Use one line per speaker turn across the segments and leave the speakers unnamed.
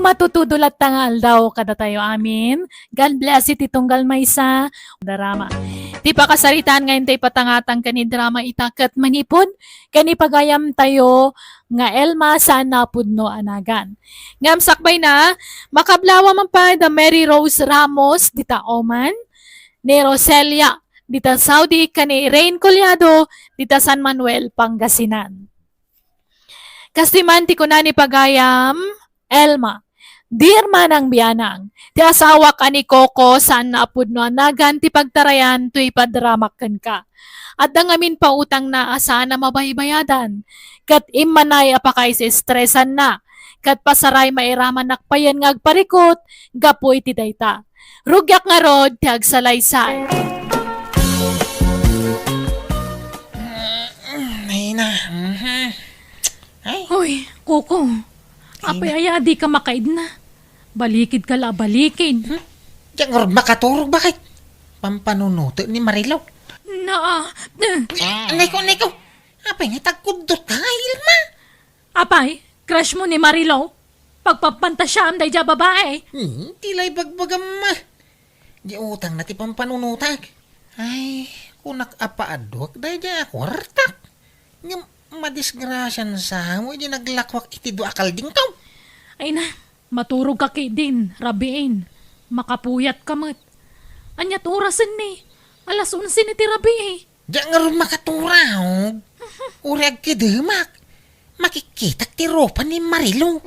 matutudulat tangal daw kada tayo amin. God bless it itong galmaysa. Darama. Ti pa kasaritaan ngayon tayo patangatang kani drama itakat manipod. Kani pagayam tayo nga Elma sana pudno anagan. Ngam sakbay na, makablawa man pa da Mary Rose Ramos dita Oman. Ni Roselia dita Saudi kani Rain Collado dita San Manuel, Pangasinan. Kastiman ti kunani pagayam Elma, dear manang biyanang, ti asawa ka ni Coco saan naapod no anagan ti pagtarayan to ipadramakan ka. At dangamin pa utang na asa na mabaybayadan. Kat imanay apakay si stressan na. Kat pasaray mairaman nakpayan ngagparikot, gapoy ti dayta. Rugyak nga rod ti agsalaysay.
Ay na. Ay.
Hoy, Coco. Apay aya di ka makaid na. Balikid ka la, balikid.
Diyan nga makaturog bakit? Pampanunuto ni Marilaw. Anay ko. Apay nga tagkudot ka, Ilma.
Apay, crush mo ni Marilo. Pagpapanta siya am dayja babae.
Tilay bagbagam ma. Di utang na ti pampanunutag. Ay, kunak apaadwak dahi di akwartak. Nga madisgrasyan sa mo, di naglakwak iti do akal ding tao.
Ay na, maturog ka kay din, rabiin. Makapuyat ka mat. Anyat orasan ni. Alas 11 ni ti rabi eh.
Diyan nga rin makaturaw. Urag kidemak. Makikita ti ropa ni Marilo.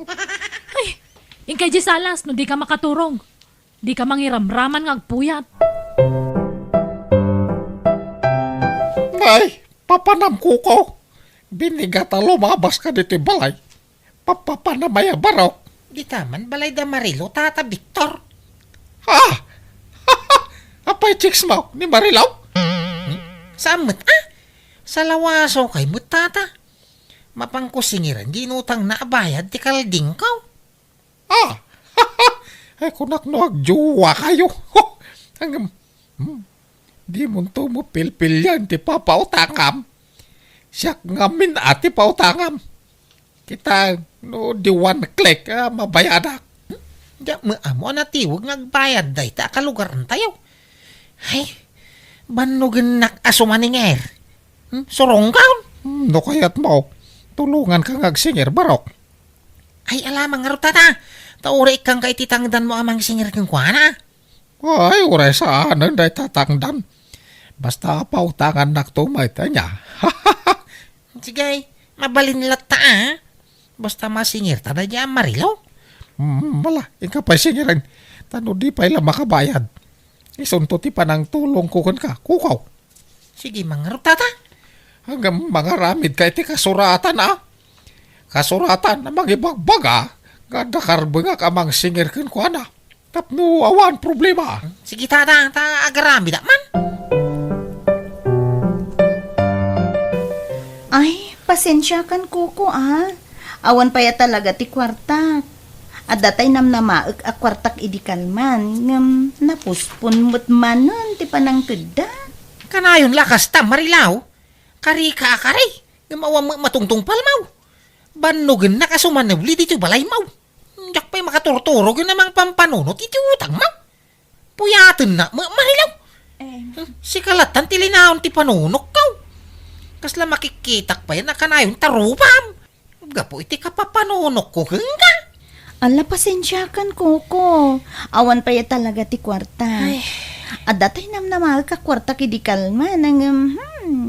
Ay, ingkay di salas no di ka makaturong. Di ka mangiramraman ngagpuyat.
Ay, papanam ko ko. Binigata lumabas ka dito balay. Papapanamaya barok.
Di taman balay da Marilo, tata Victor.
Ha? Apay chicks mo ni Marilaw?
Saan mo't Sa lawaso kay mo't tata. Mapangkusingiran, ginutang na abayad ti kalding kaw.
Ay kunak no agjuwa kayo. Hanggang, di mo to mo pilpil yan ti papautangam. Siyak ngamin ati pautangam. Kita no di one click mabayadak.
Diya mo na tiwag nagbayad day ta kalugaran tayo. Ay, banugan nak asumaninger. Surong kaon.
No kayat mo, tulungan kang agsingir barok.
Ay, alamang nga tata. Tauri kang kay titangdan mo amang singir kang kuana.
Ay, uray saan ang day tatangdan. Basta pautangan naktumay ta niya.
Sige, mabalin nila ta Basta masingir ta na diya Marilaw.
Mala, ika pa singirin. Tano di pa ila makabayad. Isunto ti pa ng tulong kukon ka, kukaw.
Sige, mga tata.
Hanggang mga ramid ka iti kasuratan Kasuratan na magibagbaga. Ganda karbanga ka mang singir kin ko na. Tapno awan problema.
Sige, tata, agarami da man.
Ay, pasensya kan Kuko Awan pa ya talaga ti kwartak. At datay nam namaek a kwartak idikalman. Ngam napuspon mo't manon ti panang teda.
Kanayon lakas ta, Marilaw. Kari ka akari. Ngamawa matungtong palmaw. Banugan na kasumanabli dito balay maw. Diyak pa'y makaturturog yun namang pampanunot iti utang maw. Puyatin na, Marilaw. Si kalatan tilinaon ti panunok kaw. Kasla makikitak pa yan na kanayon tarupam. Gapo iti kapapanunok ko hangga.
Ala, pasensya kan Kuko. Awan pa ya talaga ti kwarta. At datay nam namaek a kwartak idikalman.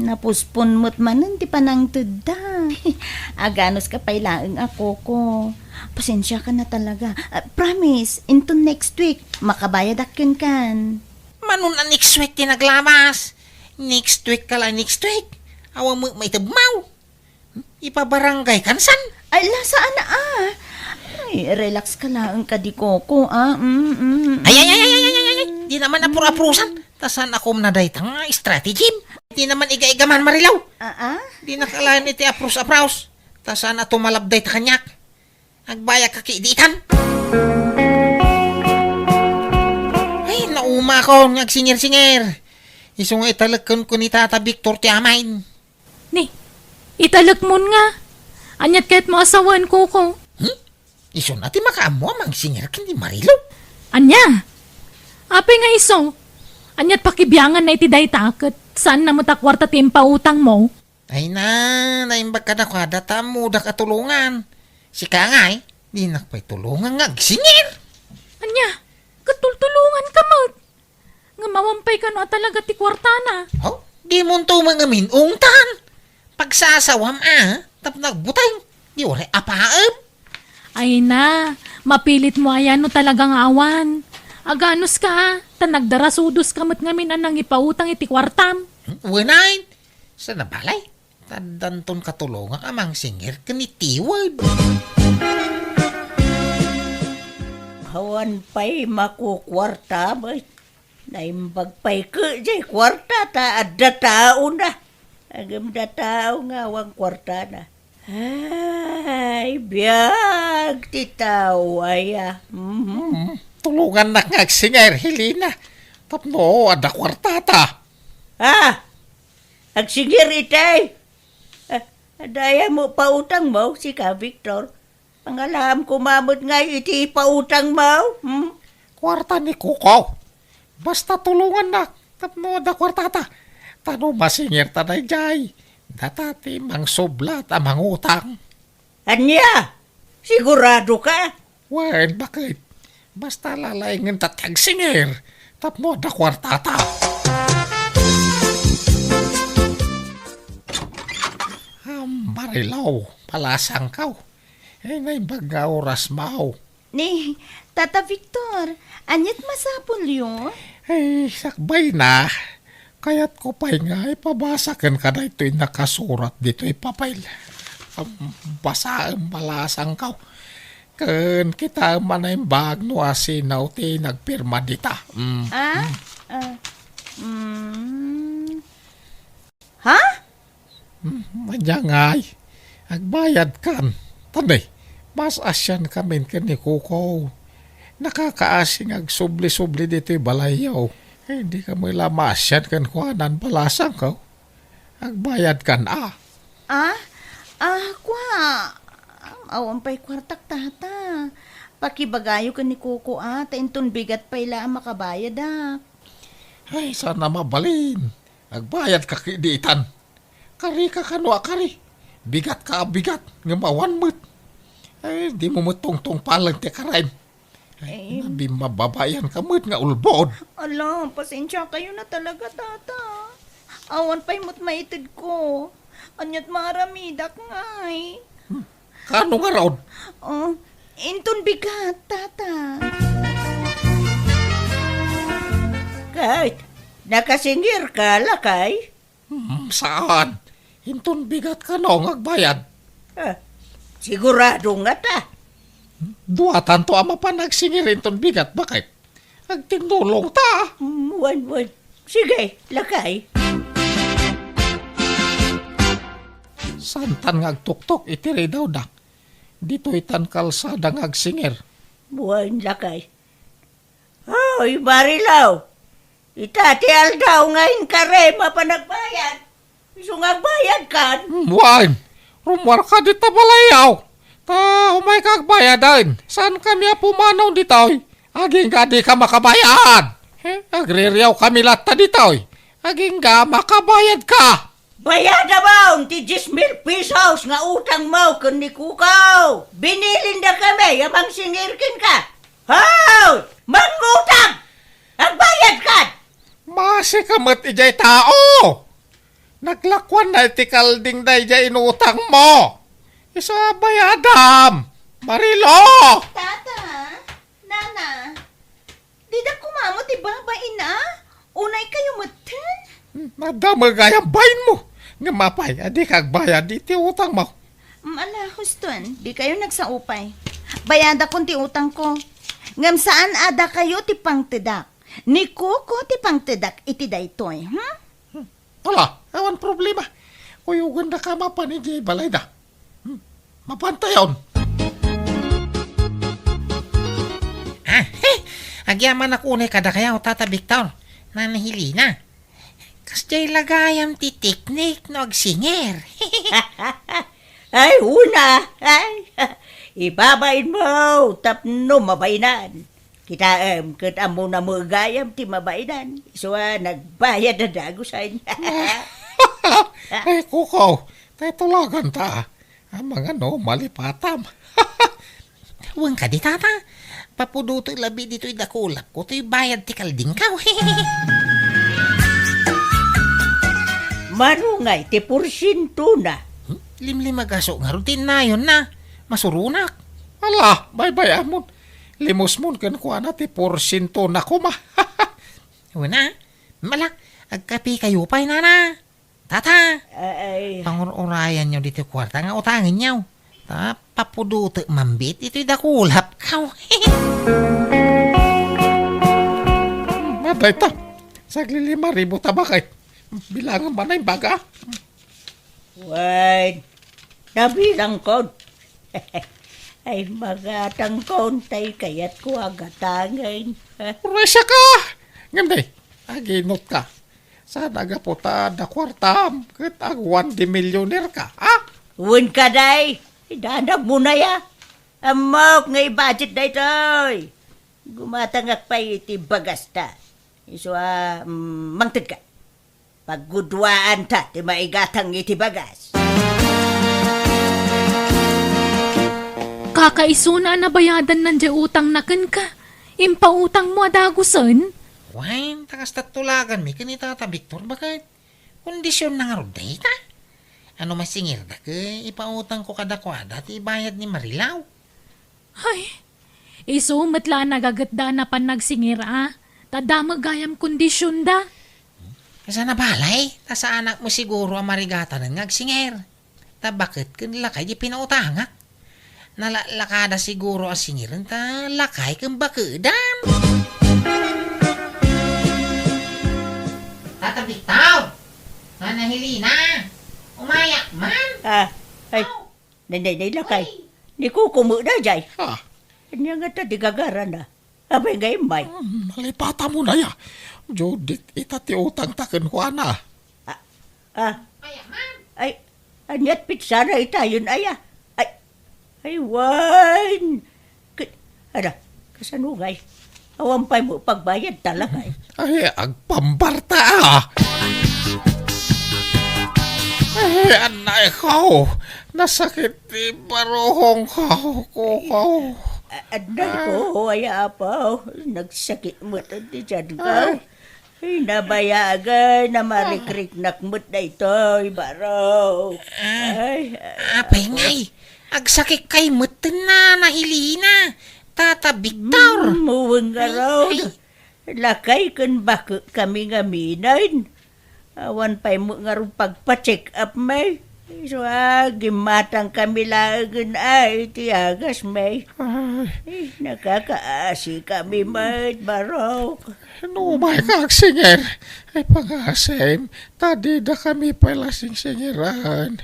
Napuspon mo't manon ti panang teda. Aganos ka pa'y laeng ako ko. Pasensya ka na talaga. Promise, into next week, makabayad akin kan.
Manon na next week tinaglamas. Next week ka lang next week. Awa mo may tabmaw. Ipabarangay kansan.
Ay, saan na Ay, relax ka lang ka di Koko
Ay. Di naman apur-apurusan. Tasan ako manadaytang strategy. Di naman iga-igaman Marilaw. Di nakalaan iti apros-apros. Tasan na tumalabday ta kanyak. Agbaya ka kiidikan. Ay, nauma ko ngagsingir-singir. Isong italagkan ko ni Tata Victor ti amain.
Ni, italak mo nga. Anyat kahit mo asawan Coco.
Iso natin makaamo amang singer ken di Marilo.
Anya? Apay nga iso? Anyat pakibiyangan na iti dayta ket saan na mo ta kwarta ti pautang mo?
Ay na, naimbag ka na kwada tamo da katulungan. Si Kangay, di nakpay tulungan nga singer.
Anya? Katultulungan ka mo. Nga mawampay ka no talaga ti kwarta na.
Oh, di mo to mga minungtan. Pagsasawam tap nagbutay. Di ore apaam.
Ay na, mapilit mo ayan no talagang awan. Aganos ka, tanagdarasudos kamot ngamin anang ipautang iti kwartam.
Winain, sa nabalay. Tadanton katulungan amang singer kanitiwad.
Hawan pa'y makukwarta ba? Naimbag pa'y ka jay kwarta ta adda tao na. Agam da tao nga wang kwarta na. Ay, biyag ti tao ay
Tulungan na nga singer, Helena. Tapno, ada kwartata.
Agsingir itay. Daya mo pautang mo si ka Victor. Pangalam kumamot nga iti pautang mo.
Kwarta ni Kuko. Basta tulungan na. Tapno, ada kwartata. Tano masingir tanay jay. Datati mang sublat amang utang.
Anya? Sigurado ka?
Well, bakit? Basta lalaingin tatag singir. Tapno, ada kwartata. Marilaw, palasang kaw. Naimbag nga oras mau.
Ni, Tata Victor, anyat masapol yun?
Sakbay na. Kaya't ko pa'y nga ipabasakan ka na ito'y nakasurat dito ipapail. Basaan palasang kaw. Kan kita manaimbag no asinaw ti nagpirma dita.
Ha?
Manyangay, agbayad kan. Tanay, mas asyan kami ni Kuko. Nakakaasing agsubli-subli dito'y balayaw. Hindi ka mo ilamasyan kan kuhanan palasang ka. Agbayad kan
Kwa. Awan pa'y kwartak tata. Pakibagayo ka ni Kuko tainton bigat pa ila makabayad
Ay, sana mabalin. Agbayad ka kiditan. Kari ka kanwa kari. Bigat ka bigat. Ngamawan mo't. Ay, di mo tong palang ti karain. Ay, nabi mababayan ka mo't nga ulbod.
Ala, pasensya kayo na talaga tata. Awan pa'y mo't maitid ko. Anyat maramidak ngay.
Kano nga raon?
Inton bigat tata. Kahit nakasingir ka lakay.
Saan? Hinton bigat ka no, agbayad.
Sigurado nga ta.
Duwatan to ama pa nagsingir hinton bigat. Bakit? Agtinulong ta.
Wan. Sige, lakay.
Santan nga agtuktok, itiri daw dak. Dito itan kalsada nga agsingir.
Buwan lakay. Hoy, Marilaw. Itatial daw ngayon kare mapanagbayad. Isungag bayad kan.
Wan, rumwar ka dito balayaw. Ta, umay kagbayad din. Saan kami pumanaw dito? Aging ka di ka makabayad. Agriryaw kami lata dito. Aging ka makabayad ka.
Bayad na ba ti 10,000 pesos nga utang mo kun ni Kukaw? Binilin na kami, yamang singirkin ka. Hoy! Mangutang! Agbayad ka!
Masi kamat ijay tao. Naglakwan na iti kalding na ijay inutang mo. Isa bayadam. Marilo!
Tata, Nana, di na kumamot ibabain na? Unay kayo matan?
Nadamagayang bayin mo. Nga mapay, adi kagbayad iti utang mo.
Ala, huston, di kayo nagsaupay. Bayada kong ti utang ko. Ngam saan ada kayo ti pangtedak? Ni Kuko ti pangtedak iti daytoy,
Wala, awan problema. Kuyugan na ka mapanigi balay da. Mapantayon.
Agyaman ako na kada kaya o Tata Victor. Nanahili na. Kasjay lagayam ti teknik no agsinger.
Ay, una. Ay,
Ibabain mo, tapno mabainan. Kita kat amo na magayam ti mabainan. So, nagbayad na dagusan.
Ay, kukaw, tayo tulagan ta. Ang mga malipatam.
Huwag ka di tata. Papuduto labi dito'y dakulap ko. To'y bayad ti kalding ka.
Manungay, ti porsyento na.
Limlimagaso nga rutin na yun na. Masurunak.
Ala, bye-bye amon. Limos mon kan kuha na ti porsyento na kuma.
Una, malak. Agkapi kayo pa'y na. Tata.
Ay,
Pangurayan nyo dito kwarta nga utangin nyo. Papuduto mambit. Ito'y dakulap ka.
Maday ta. Sagli 5,000 tabakay. Bilangan ba na yung baga?
wait. Nabilang ko. Ay, magatang kontay kaya't ko agatangin.
Resya ka! Nganday, aginot ka. Sa nagaputa na kwartam, kat ang 1 di millionaire ka, ha?
Uwan ka day. Idanag mo na ya. Amok nga i-budget na ito'y. Gumatangak pa iti bagasta. So, mangtid ka. Paggudwaan ta, ti maigatang iti bagas.
Kakaisuna na bayadan ng utang na ka. Impautang mo adagusan.
Wain, takas tatulagan mi. Kanita tata Victor, bakit? Kondisyon na nga ruday ta. Ano masingir da ka? Ipautang ko kadakwada at ibayad ni Marilaw.
Ay, iso matla nagagatda na pan nagsingir Tadamagayam kondisyon da.
Kasa na balay, ta sa anak mo siguro ang marigata ng ngagsinger. Ta bakit kan lakay di pinautangak? Nalalakada siguro ang singiran ta lakay kang bakudan. Tata Victor! Nanahilina! Umayak man!
Ay, nanay lakay. Ni kukumu na jay.
Ha?
Kanya nga ta di gagaran na. Abay nga imay.
Malipata mo na ya. Judith, itati utang takin kuha na.
Umayak man!
Ay, anyat pizza na itayon aya. Ay, wan. Ano, kasanungay. Awampay mo pagbayad talaga eh.
Ay, agpambarta Ay, anay ko. Nasakit di barohong ko, kukaw.
Aday ko, ay apaw. Nagsakit mo di dyan ka. Ay, nabayagan na marikriknak mo't na ito, baro. Ay,
Apay ngay! Agsakit kay mutin na nahilina! Tata Victor!
muwang nga raw. Lakay kan bako kami nga minan. Awan pa'y mo nga rin pagpa-check up may. So, gimatang kami lagan ay tiyagas may.
Ay,
Nakakaasi kami may barok.
numay kagsinger. Ay, pangasim. Tadi na kami pala singsingiran.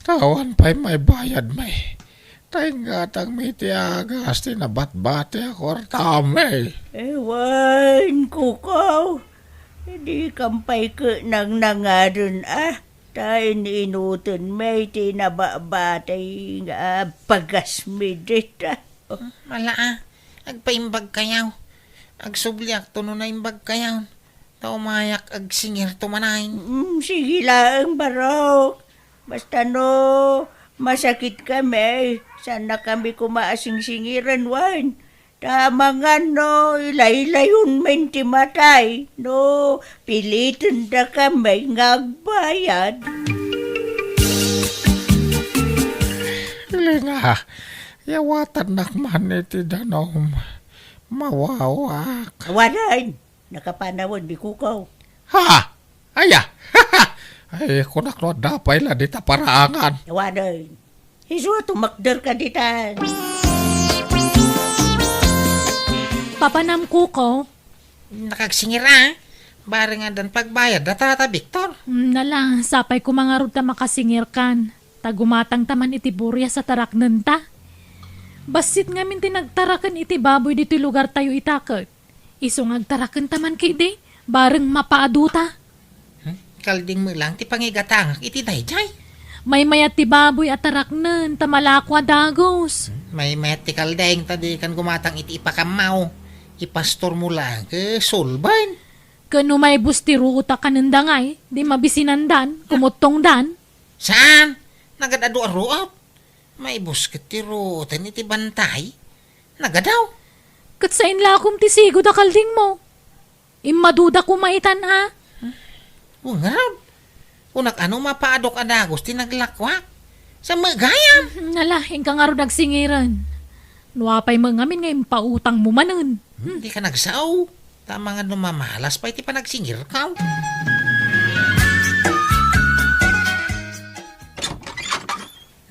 Tawan pa'y may bayad may. Tay nga tang may tiyagas, tinabat-bate ako tame.
Ewan, kukaw. Hindi kampay ka nang nangadun Tayo inutin may tinababatay nga pagasmidit
Mala agpaimbag kayaw. Agsubliak to na imbag kayaw. Taumayak agsingir tumanayin.
Sige lang, barok. Basta no, masakit kami. Sana kami kumaasing-singiran, wan. Tama nga no, ilay-layon men ti matay. No, pilitin da kami ngagbayad.
Ili nga, yawatan nakman iti danom. Mawawak.
Wanan, nakapanawon di kukaw.
Ha? Aya! Ay, kunak no, dapay la dita paraangan.
Wanan, iso tumakder ka ditan.
Papanam ko.
Nakagsingir Barengan dan pagbayad da Tata Victor.
Nala, sapay ko mga ruta makasingir kan. Tagumatang taman iti burya sa tarak nanta. Basit ngamin tinagtarakan iti baboy dito lugar tayo itakot. Isong agtarakan taman kidi, bareng mapaaduta.
Kalding mo lang ti pangigatangak iti dayjay.
May mayat ti baboy at taraknan, tamalakwa dagos.
May medical daing tadi kan gumatang iti ipakamaw. Ipastor mo lang ke solban.
Kano may busti ruta kanandangay, di mabisinandan, kumutong dan.
Saan? Nagadaduaruap. May busket ti rutan iti bantay. Nagadaw.
Kat sa inlakom ti sigo da kalding mo. Immaduda kumaitan ha.
Ungab. Unak ano mapaadok adagos ti naglakwak. Sa magayam.
Nala, ingka nga ro nagsingiran. Nuwapay mangamin ngayon pautang mo manun.
Hindi ka nagsaw. Tama nga numamalas pa iti panagsingir ka.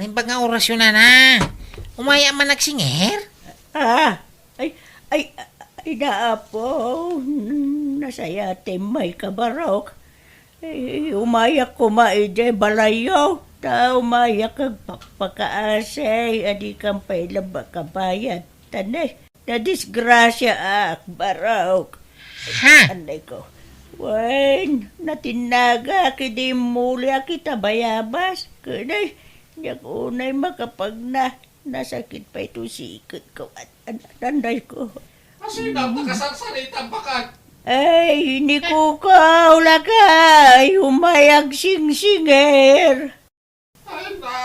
Naimbag nga orasyon na. Umaya man nagsingir.
Ay, naapo. Nasayate may kabarok. Umayak ko maide balayo. Ta umayak kag pakaasay. Adi kang pailaba kabayad. Tanay, na disgrasya barok.
Ha?
Anday ko. Wen, natinaga kidi mulya kita bayabas. Kunay, yak unay makapag nasakit pa ito sikit ko. Anday ko.
Kasi napakasarsarita bakat.
Ay, hindi ko kaula ka. Ay, humayag sing-singer.
Ay na,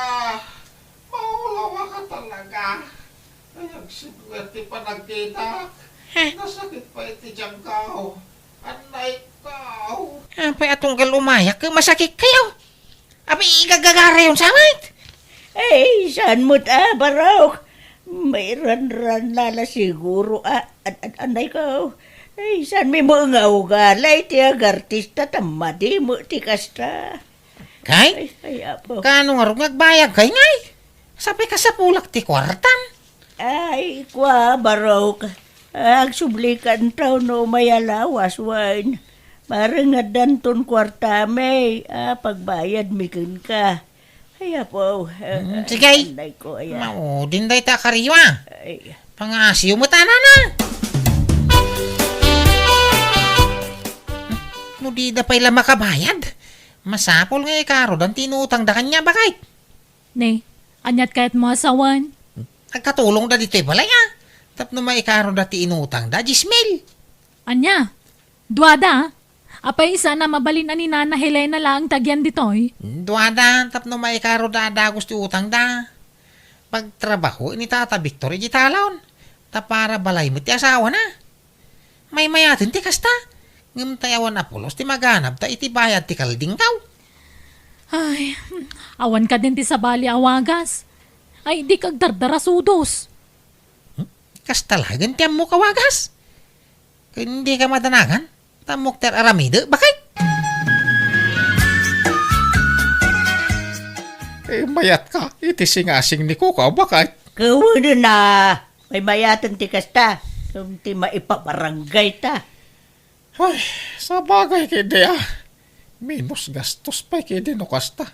maulawa ka talaga. Ay, ang sigwerte pa nagkita. Nasakit pa iti diyang kao. Anay kao.
Apay atong gal umayak ka masakit kayo. Abi igagagara yun sa amin.
Ay, saan mo't barok? May ran-ran lala siguro. Anay ko. Ay, saan may mga ugalay ti agartista tamadi mo ti kasta.
Kay?
Ay, apo.
Kano nga rin nagbayag kay ngay? Sabi ka sa pulak ti kwartam.
Ay, kwa barok. Agsublikan taw no mayalawas wan. Marangadan ton kwartame. Pagbayad mikin ka. Ay, apo.
Sige.
Anday ko, ayan.
Maudin day ta kariwa.
Ay,
Pangasiyo mo tanan na. No di da pa'y makabayad. Masapol nga ikaro dan tinutang da kanya bakit?
Ne, anyat kahit mo asawan.
Nagkatulong da dito'y balay ah. Tapno maikaro da ti inutang da, jismil.
Anya, duwada, apay isa na mabalin ani Nana Helena lang tagyan ditoy.
Duwada, tapno maikaro da dagos ti utang da. Pagtrabaho, ini tata Victory di talon. Ta para balay mo ti asawa na. May mayatin ti kasta. Ngam tayawan apulos ti maganap ta iti bayad ti kalding kaw.
Ay, awan ka din ti sabali awagas. Ay, di kag dardara sudos.
Kastalagan ti mo kawagas. Hindi ka madanagan. Tamok ter aramide, bakit?
Mayat ka, iti singasing ni Kukaw, bakit?
kawan na. May mayatan ti kasta. Ti maipabarangay ta.
Ay, sa bagay kidi minus gastos pa kidi no kasta.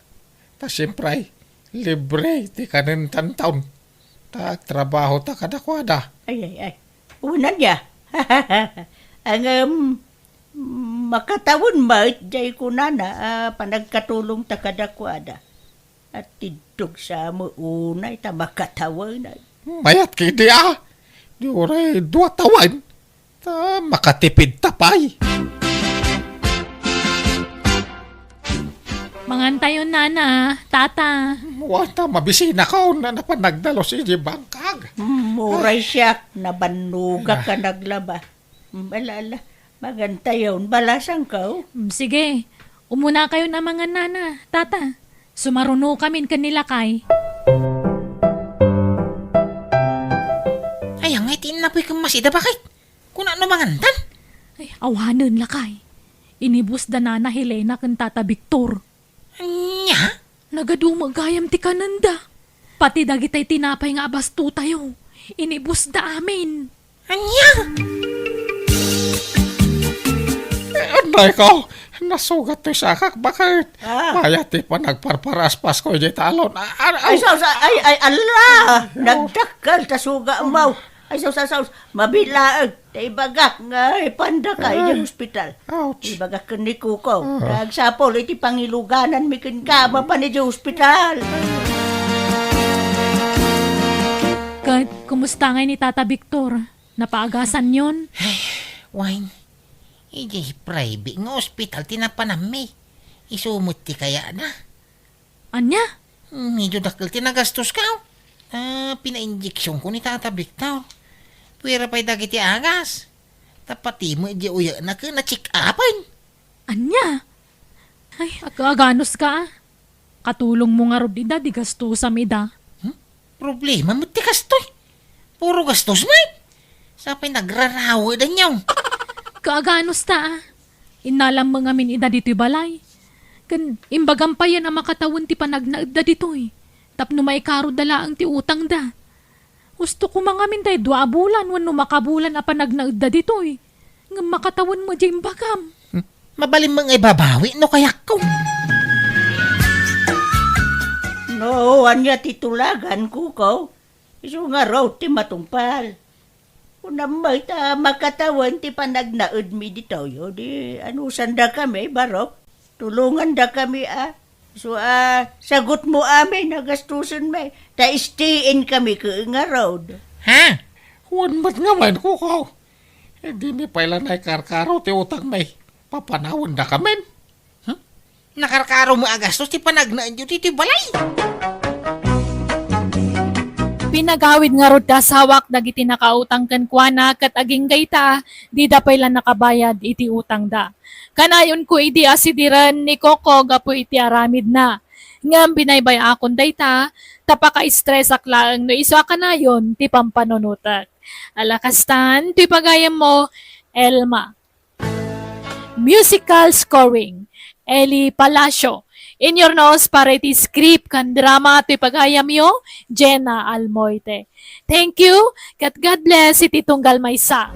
Ta siyempre, libre ti kanin taon. Ta trabaho ta kadakwada.
Ay. Unan niya. Ang makatawon ba jay ko na panagkatulong ta kadakwada. At tidog sa mo unay ta makatawon na.
Mayat kidi Diure 2 tawan. Ta makatipid tapay.
Mangantayon Nana, tata.
Wata mabisina ka na napanagdalo si Bangkag.
Muray siya, nabanuga ka naglaba. Balala, magantayon, balasang ka.
Sige, umuna kayo na mga Nana, tata. Sumaruno kami kanila kay.
Ay, ang itin na po'y kamasida, bakit? Kung ano mangandan?
Ay, awanan lakay. Inibus da Nana Helena kan tata Victor.
Anya?
Nagadumagayam ti kananda. Pati dagitay tinapay nga abasto tayo. Inibus da amin.
Anya?
Anday ko, nasugat to sa kak, bakit?
Ah.
Mayat pa nagparparaspas ko di talon.
Ay, ala! Nagdakal, tasuga mo. Ay, saus, mabilaag. Tay bagak nga, panda ka, yung hospital.
Ouch.
Tay bagak ka ni Kuko. Nagsapol, iti pangiluganan, may kinkaba pa ni yung hospital.
Kumusta nga ni Tata Victor? Napaagasan yun?
Wine. Iji private nga ospital tinapanami. Isumot ti kaya na.
Anya?
Medyo dakil tinagastos ka. Pina-injeksyon ko ni Tata Victor. Pwera pa'y dagiti agas. Tapati mo iji uya na ka na check upan.
Anya? Ay, aganos ka. Katulong mo nga ro di gastusa ida.
Problema mo ti kastoy. Puro gastos mo. Sapay nagrarawa na niyaw.
Kaaganos ta. Inalam mo nga min ida dito'y balay. Imbagam pa yan ang makatawon ti panagnaagda dito'y. Tapno may karo dala ang ti utang da. Gusto ko mga min tayo 2 bulan wano makabulan a panagnaagda dito'y. Nga makatawon mo dyan bagam.
Mabalim mga ibabawi no kayak ko.
No, anya titulagan, Kuko. Iso nga raw ti matungpal. Kung namay ta makatawan ti panagnaud mi dito, yo, di anusan da kami, barok. Tulungan da kami, So, sagot mo amin, nagastusan may. Ta istiin kami ka nga road.
Ha?
Huwag ba't nga man ko. Hindi mi pala na karkaro ti utang may. Papanawon na kamen.
Nakarkaro mo agastos ti panagnaan yun ti balay.
Pinagawid nga ro da sawak dagiti nakautang kan kuana kat aging gayta di da pala nakabayad iti utang da. Kanayon ko idi asidiran ni Coco gapo iti aramid na. Ngam binaybay akon dayta tapaka-stress aklaan no iso kanayon ti pampanunutak. Alakastan ti pagayam mo Elma. Musical scoring Eli Palacio. In your nose, para iti script kan drama ti pagayam yo, Jenna Almoite. Thank you, kat God bless iti tunggal maysa.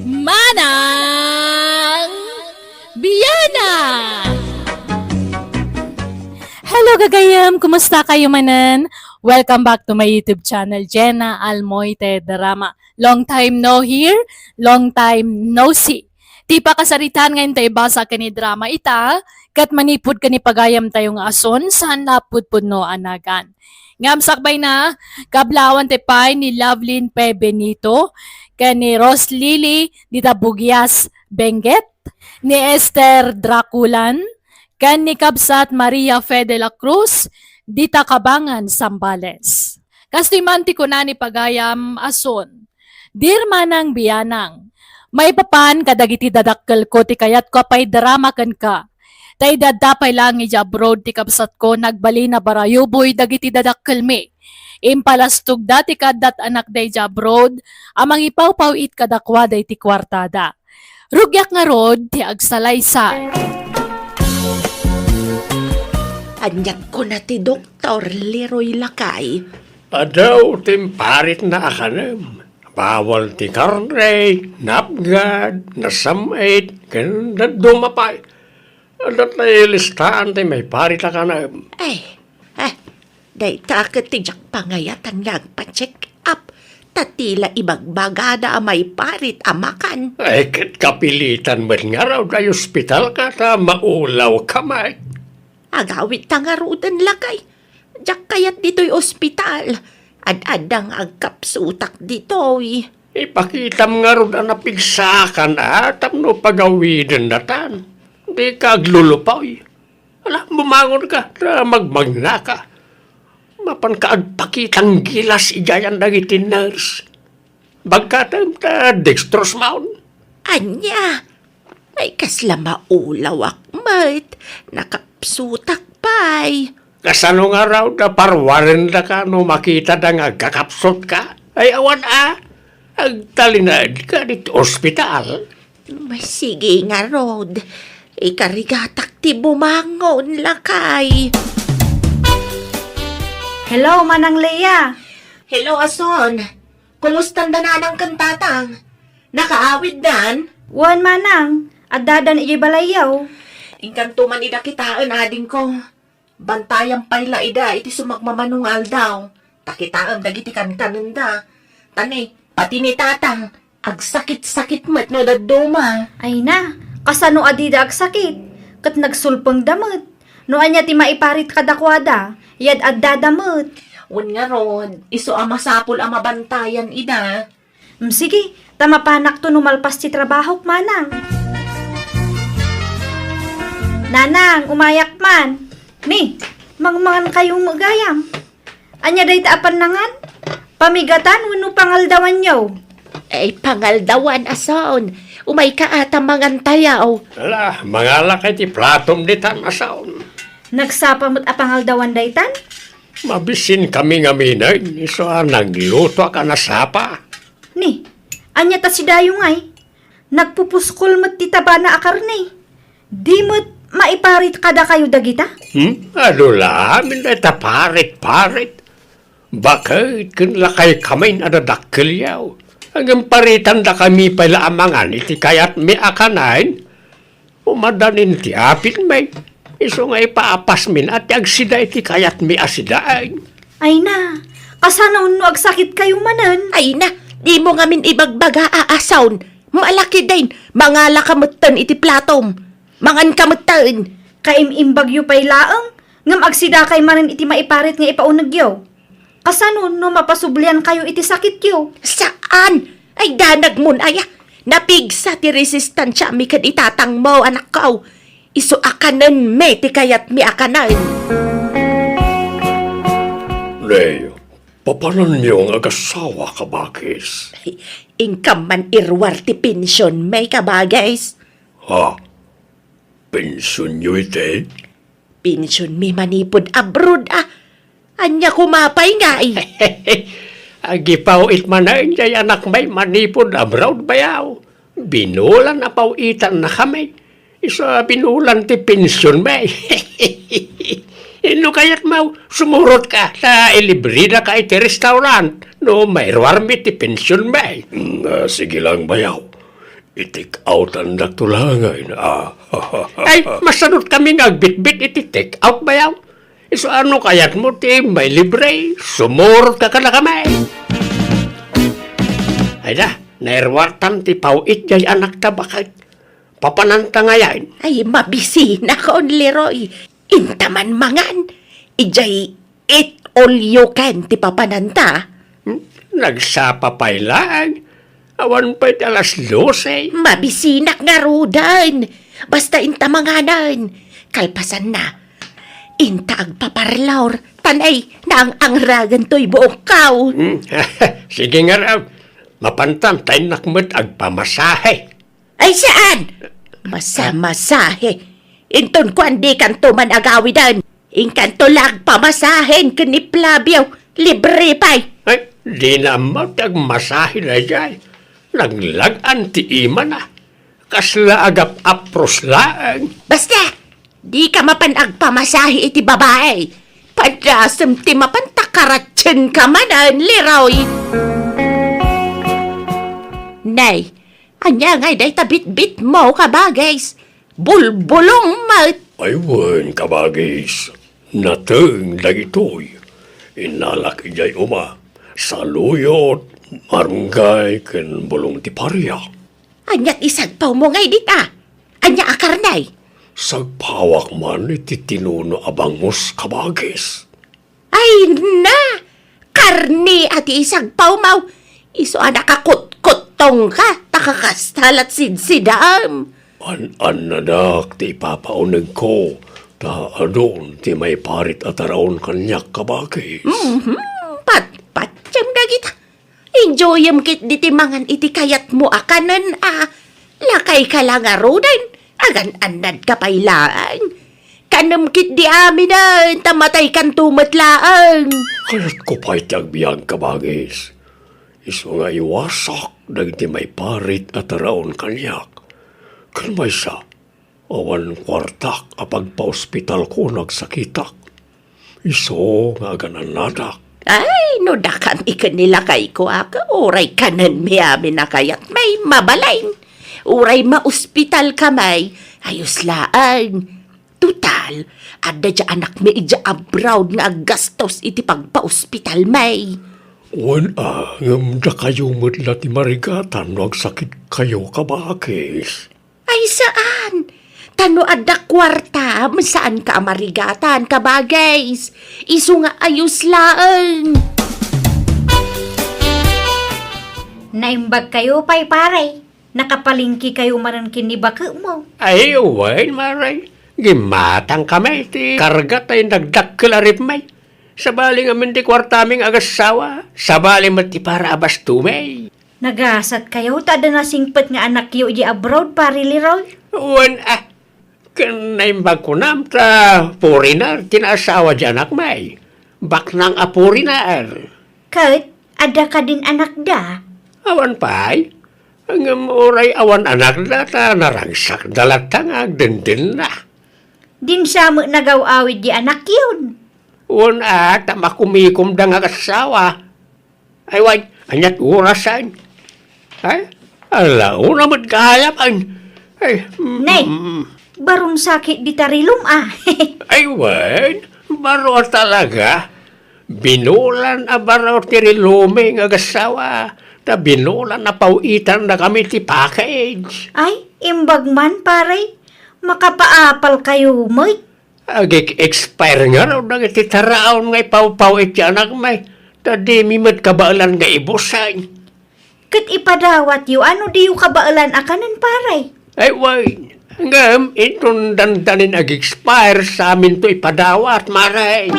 Manang Biyana! Hello gagayam, kumusta kayo manan? Welcome back to my YouTube channel, Jenna Almoite Drama. Long time no hear, long time no see. Ti pa kasaritan ngayon tayo basa ka ni drama ita, kat manipod ka ni pagayam tayong ason, saan napudpud no anagan. Ngam sakbay na, kablawan te pay ni Lovelyn P. Benito, ka ni Ros Lily, dita Bugyas Benguet, ni Esther Draculan, kan ni Kabsat Maria Fe de la Cruz, dita Kabangan, Sambales. Kastimanti ko na ni pagayam ason. Dear Manang Biyanang, may papan kadagiti dadakkel ko ti kayat ko pay drama kan ka. Tay dadapay lang ija abroad ti kabsat ko nagbali na barayuboy dagiti dadakkel me. Impalastog dati kadat anak day ija abroad, amang ipawpaw it kadakwa day ti kwartada. Rugyak nga rod ti agsalaysa.
Anyag ko na ti Dr. Leroy Lakay.
Adaw, timparit na akanem. Bawal ti karne, napgad, nasamait, ganda dumapay. Adat na ilistahan ti may parit na kanem.
Day takot ti jak pangayatan nagpa-check up. Tatila ibagbagada may parit amakan.
Ay, kat kapilitan mo nga raw na ospital ka ta maulaw kamay.
Agawit tangarudan lakay. Jak kayat dito'y ospital. Ad-adang agkapsutak dito'y.
Ipakita mo nga raw na napigsakan tapno pagawidin na tan. Di ka aglulupaw. Alam, bumangon ka na magmagna ka. Mapan ka agpakitang gilas igayan dagiti nurse. Bagkatam ta dextrose mount.
Anya, may kasla maulaw akmat. Nakapsutak pa'y.
Kasano nga raw na parwarin na ka no makita na nga kakapsot ka? Ay awan agtalinad ka dito ospital.
Sige nga, Rod. Ikarigatak ti bumangon lakay.
Hello, Manang Leia.
Hello, Ason. Kumusta na nanang kantatang? Nakaawid dan?
Wan Manang, at dadan iji balayaw.
Inkanto man ida kitaan ading ko. Bantayang payla ida iti sumagmamanungal daw. Takitaam dagiti kankanan da. Tani, pati ni tatang, agsakit-sakit mat no daduma.
Ay na, kasano adida ag sakit. Kat nagsulpang damot. No anya ti maiparit kadakwada, yad addadamot.
Wen nga ron, iso masapul ang mabantayan ida.
Sige, tamapanak to numalpas ti trabaho manang. Nanang, umayak man. Ni, mangmangan kayong magayam. Anya day taapan nangan? Pamigatan, wano pangaldawan nyo.
Ay, pangaldawan asaon. Umay ka ata mangantayaw.
Ala, mga lakay ti platom di tan asaon.
Nagsapamot a pangaldawan daytan?
Mabisin kami nga minay, iso nagluto ka na sapa.
Ni, anya ta si Dayong ay. Nagpupuskol mo't ti taba na akarne. Di mo't maiparit kada kayo dagita?
Ano lamin na parit-parit. Bakit kun lakay kamay na dadakkelyaw? Hanggang paritan da kami pala amangan iti kayat mi akanain. Umadanin ti apit may. Iso nga ipaapas min at agsida iti kayat mi asidain.
Ay na, kasano no agsakit kayo manan?
Ay na, di mo ngamin ibagbaga aasaon. Malaki din, mga lakamutan iti platom. Mangan kamutan.
Kaim-imbagyo pa'y laang, ngam agsida kay manan iti maiparit nga ipaunagyo. Kasano no mapasublian kayo iti sakit yo?
Saan? Ay danag mun aya. Napigsa ti resistansya mi kad itatang mo anak ko. Iso akanan me ti kayat mi akanan.
Leo, papanan niyo ang agasawa ka bakis?
Ingkam man irwar ti pensyon may kabagays.
Ha? Pensyon niyo ite?
Pensyon mi manipod abroad Anya kumapay nga
Agipaw itman na jay anak may manipod abroad bayaw. Binulan na pawitan na kami. Isa binulan ti pensyon may. Ino kayat mau, sumurot ka sa ilibrida ka iti restaurant. No, mayroar mi ti pensyon may. Sige lang bayaw. I-take out ang natulangay na. Ay, masanot kami nagbitbit iti take out bayaw. So ano kayat mo ti may libre, sumurot ka na kamay. Ay da, nairwartan ti pawit jay anak ta bakit. Papananta ngayon.
Ay mabisi na kon Leroy. Intaman mangan. Ijay eat all you can ti papananta.
Nagsapa pa'y lang. Awan pa'y alas 12.
Mabisinak nga rudan. Basta intamanganan. Kalpasan na. Inta agpaparlaor. Tanay na ang angragan to'y buong kaw.
Sige nga raw. Mapantam tayo nakmat agpamasahe.
Ay saan? Masamasahe. Inton ko andi kanto man agawidan. Inkanto lag pamasahen kaniplavyo. Libre pa'y.
Ay, di na matagmasahe na jay. Naglagan ti ima na. Kasla agap apros lang.
Basta, di ka mapanag pamasahe iti babae. Padasam ti mapantakaratsin ka manan, Leroy. Nay, anya ngay day tabit-bit mo kabagays. Bulbulong mat.
Aywan kabagis. Nateng dagitoy. Inalaki jay uma. Saluyot, marunggay, ken bulong ti parya.
Anyat isagpaw mo ngay dita. Anya akarnay.
Sagpawak man iti tinuno abangos kabagis.
Ay na! Karni ati isagpaw mau. Iso nakakut-kutong ka. Takakastalat sidsidam.
An nadak ti ipapaunag ko. Ta adon ti may parit at araon kanyak kabagis.
Patpatyam na kita. Enjoyam kit diti mangan iti kayat mo akanan Lakay ka lang arudan. Agan-anad ka pailaan. Kanam kit di aminan. Tamatay kan tumatlaan.
Kaya't ko pa'y tagbiyan kabagis. Iso nga iwasak dagiti may parit at araon kanyak. Kan may sa awan kwartak apag pa-ospital ko nagsakitak. Iso nga gananadak.
Ay, no da kami kanila kay ko Uray kanan mi amin na kayat may mabalain. Uray ma-ospital kamay. Ayos laan. Tutal, ada dya anak may ija abroad nga gastos iti pagpa-ospital may.
Wan yung da kayo matla ti marigatan, wag sakit kayo kabakis.
Ay saan? Tano ada kwarta, saan ka amarigatan kabagays? Isu nga ayos laeng.
Naimbag kayo, pare. Nakapalingki kayo manan kinibaka mo.
Ay, wan, maray. Gimatang kami, ti karga tayo nagdakkelarip may. Sabali nga min ti kwartaming agasawa, sabali mati para abas tumay.
Nagasat kayo, tada na singpet nga anak yo di abroad, pare Leroy.
Wan kanaimbag ko nam, ta foreigner, tinaasawa di anak may. Baknang a foreigner.
Kahit, ada ka din anak da.
Awan pa'y, ang oray awan anak na ta narangsak dalatangag dindin na.
Din sa mo nagaw-awid di anak yun.
Wan tamakumikom da nga kasawa. Ay wan, anyat orasan. Ay, alaw naman kahayapan. Ay,
Nay, barong sakit di tarilum
ay wan, baro talaga. Binulan a baro tirilume nga kasawa. Ta binulan na pauitan na kami ti package.
Ay, imbag man, pare. Makapaapal kayo, moy.
Ag-expire nga raw na iti taraon nga ipaw-paw iti anak may. Ta di mimat kabaalan nga ibusan.
Kat ipadawat yu, ano di yu kabaalan akanan, pare?
Ay way, ngam itong dandanin ag-expire sa amin to ipadawat, maray.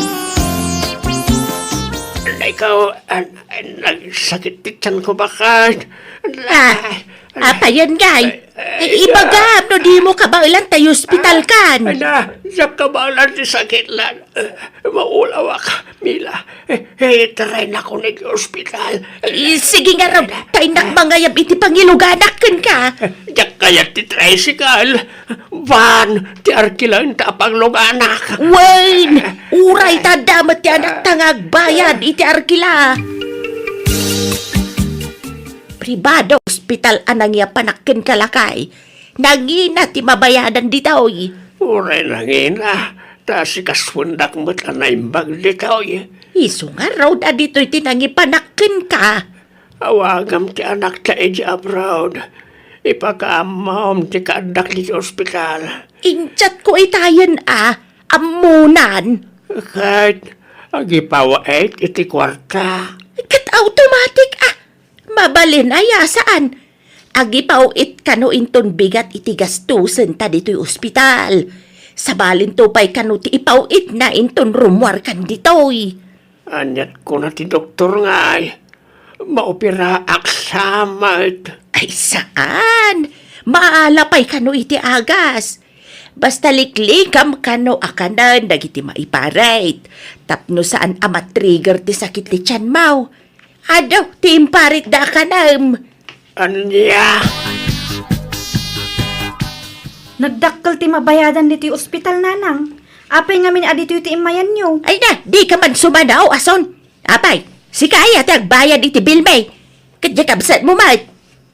Ikaw, nagsakit tiyan ko baka.
Apa yan, gay? Ibagam, no di mo kabailan tayo ospital kan.
Ana, siyap kabalan ti sakit lang. Maulawa ka, Mila. Try na ko nag-hospital.
Sige nga raw, painak mangayab iti pangiluganakan ka.
Diyak kaya ti tricycle. Van, ti arkilang tapang luganak.
Wayne, uray tadamat ti anak tangag bayad iti arkila. Pribado ospital anang ya panakkin kalakay. Nangina ti mabayadan ditoy.
Uray na ngina. Ta si kaswendak mo't anaimbag dikaw.
Isu nga raw da dito'y tinangi panakkin ka.
Awagam ti anak ta eji abroad. Ipakaamam ti kaadak di ospital.
Injat ko itayan amunan.
Kahit agipawait iti kwarta.
Kat automatic mabalin aya saan? Agipawit kano inton bigat iti gastusen ta dito'y ospital. Sabalin to pa'y kano ti ipawit na inton rumwar kan dito'y.
Anyat ko na ti doktor nga ay. Maopera aksamat.
Ay saan? Maalapay kano iti agas. Basta liklikam kano akanan dagiti maiparate. Tapno saan trigger ti sakit ti tiyan mau. Adaw, ti imparit da kanam.
Anya?
Nagdakkel ti mabayadan dito yung ospital, nanang. Apay ngamin adito ti imayan nyo.
Ay na, di ka man sumanaw, ason. Apay, si kaya ti agbayad iti bill may. Kadya kabsat mo, mat.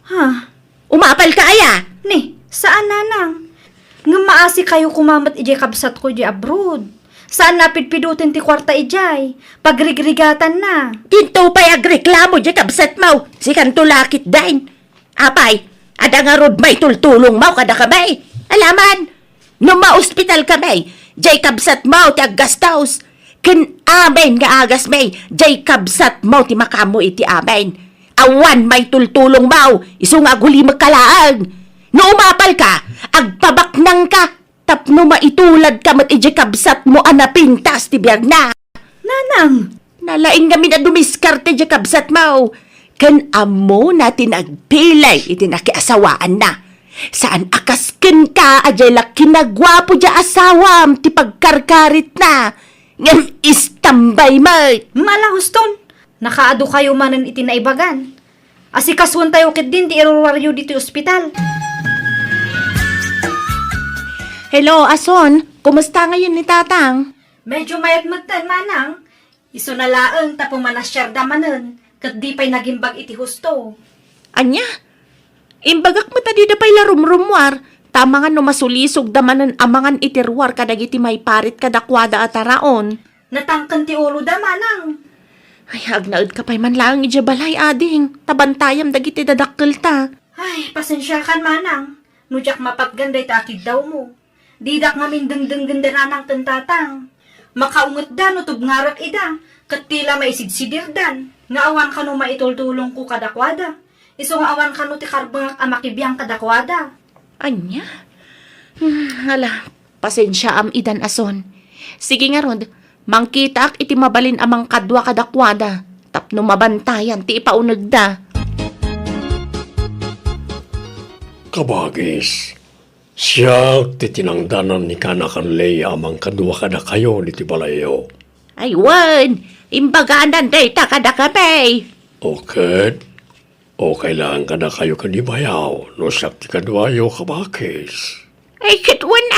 Ha?
Umapal ka aya.
Ni, saan, nanang? Nga maasi kayo kumamat ijay kabsat ko di abroad. Saan napidpidutin ti kwarta ijay? Pagrigrigatan na.
Tinto pa'y agreklamo di kabsat mo. Si kanto lakit dain. Apay, ada nga rod may tultulong mo kada kamay. Alaman, no ma-hospital kamay, jay kabsat mo ti aggastaus. Ken amen nga agas may, jay kabsat mo ti makamo iti amen. Awan may tultulong mo, iso nga guli magkalaang. No umapal ka, agpabaknang ka, tapno maitulad ka mat iti kabsat mo anapintas ti biyag na.
Nanang,
Nalaing kami na dumiskarte di kabsat mo. Kan amo natin agpilay iti nakiasawaan na. Saan akasken ka ajay laki na gwapo di asawam ti pagkarkarit na. Ngam istambay mat.
malahuston. Nakaado kayo manan iti naibagan. Asikaswan tayo kit din ti irwaryo dito yung ospital.
Hello, Ason. Kumusta ngayon ni Tatang?
Medyo mayat magtan, manang. Iso na laeng tapo manasyar damanen. Kat di pa'y nagimbag iti husto.
Anya? Imbagak mo tadi da pa'y larumrumwar. tamangan no masulisog damanan amangan itirwar kadagiti may parit kadakwada at araon.
Natangkan ti ulo da manang.
Ay, agnaud ka pa'y man lang balay ading. Tabantayam dagiti dadakkel ta.
Ay, pasensya kan manang. Nujak mapatganday ta akid daw mo. Didak ngamin dengdeng genderanang tentatang. Makaungot da no tubngarak ida. Katila maisigsidir dan. Nga awan ka no maitultulong ko kadakwada. Iso nga awan ka no ti karbangak amakibiyang kadakwada.
Anya? Hala, pasensya am idan ason. Sige nga rod, mangkita ak iti mabalin amang kadwa kadakwada. Tapno mabantayan ti ipaunag da.
Kabagis, siya ti tinangdanan ni kanakan Leia amang kadwa kada kayo ni ti balayo.
Ay, wan! Imbagaanan day ta kada kami.
Okay. O kailangan kada kayo kanibayaw no siya ti kadwayo kabagis.
Ay, kitwan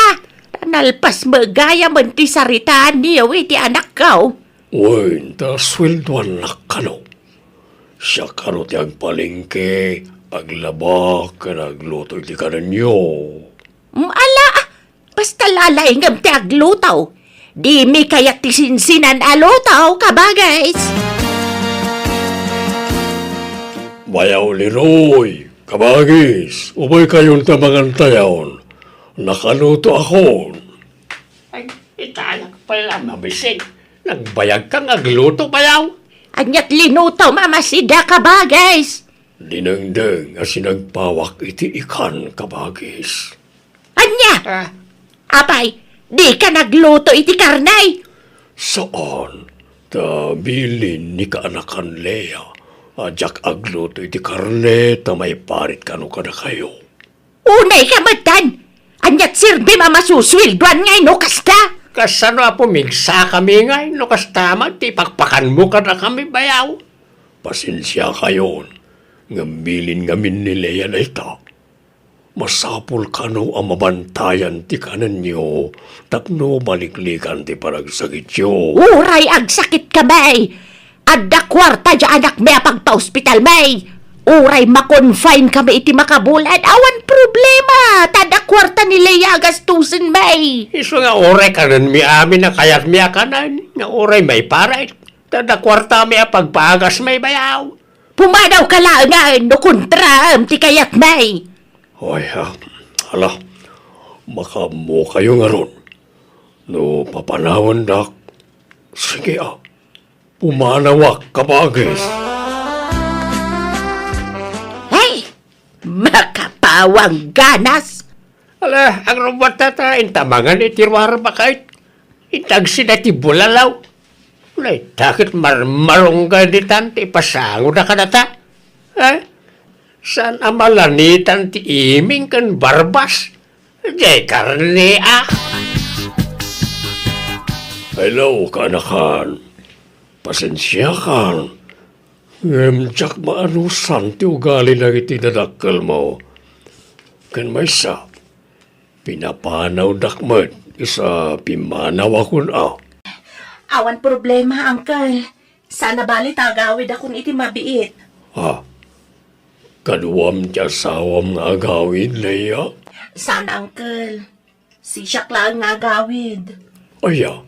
Tanalpas magaya man ti saritaan niyo iti anak ko.
Uy, ta sweldoan na kano. Siya kano ti agpalingke, aglabak, agluto iti kanan nyo.
Ala, basta lalaingam ti aglutaw. Di mi kayat ti sinsinan alutaw, kabagais.
Bayaw liroy, kabagis, ubay kayong tamangan tayaon. Nakaluto ako. Ay, itayak pala, mabisig. Nagbayag kang agluto, bayaw.
Anyat linutaw, mamasida, kabagais.
Dinengdeng as nagpawak iti ikan, kabagis.
Anya? Apay, di ka nagluto iti karnay.
Saan? Ta bilin ni kaanakan Leia. Ajak agluto iti karne, ta may parit kano kada kayo.
Unay ka matan. Anyat sirbi mamasuswilduan ngay no kasta.
Kasano apo migsa kami ngay, no kastama, ti pakpakan mo kada kami bayaw. Pasensya kayon, ngambilin ngamin ni Leia na ita. Masapul kano ang mabantayan ti kanan nyo, tapno maliklikan ti paragsakit nyo.
Uray ag sakit ka may. Adda kwarta dya anak may pagpa-hospital may. Uray makonfine kami iti makabulan. Awan problema. Tada kwarta ni Leia gastusin may.
Iso nga oray kanan mi amin na kayat mi akanan, nga oray may parait. Tada kwarta mi pagpagas may bayaw.
Pumadaw ka lang nga no kontra ti kayat may.
Hoy ha, hala, makamu kayo nga ron. No papanawan dak, sige pumanawak kabagis.
Hey, makapawang ganas.
Ala, ang robot tata, intamangan itirwar bakait. Itagsi na ti bulalaw. Ulay, takit marmarong ganitan, ti pasango na kanata. Saan amalanitan ti iming kan barbas? Jay karne Hello, kanakan. Pasensya kan. Ngemjak maanusan ti ugali na iti dadakkel mo. Kan may sa, pinapanaw dakmet, isa pimanaw akon
Awan problema, uncle. Sana bali tagawid akong iti mabiit.
Kaduam ti asawam nga agawid, Leia.
Sana, uncle. Siyak lang nga agawid.
Aya,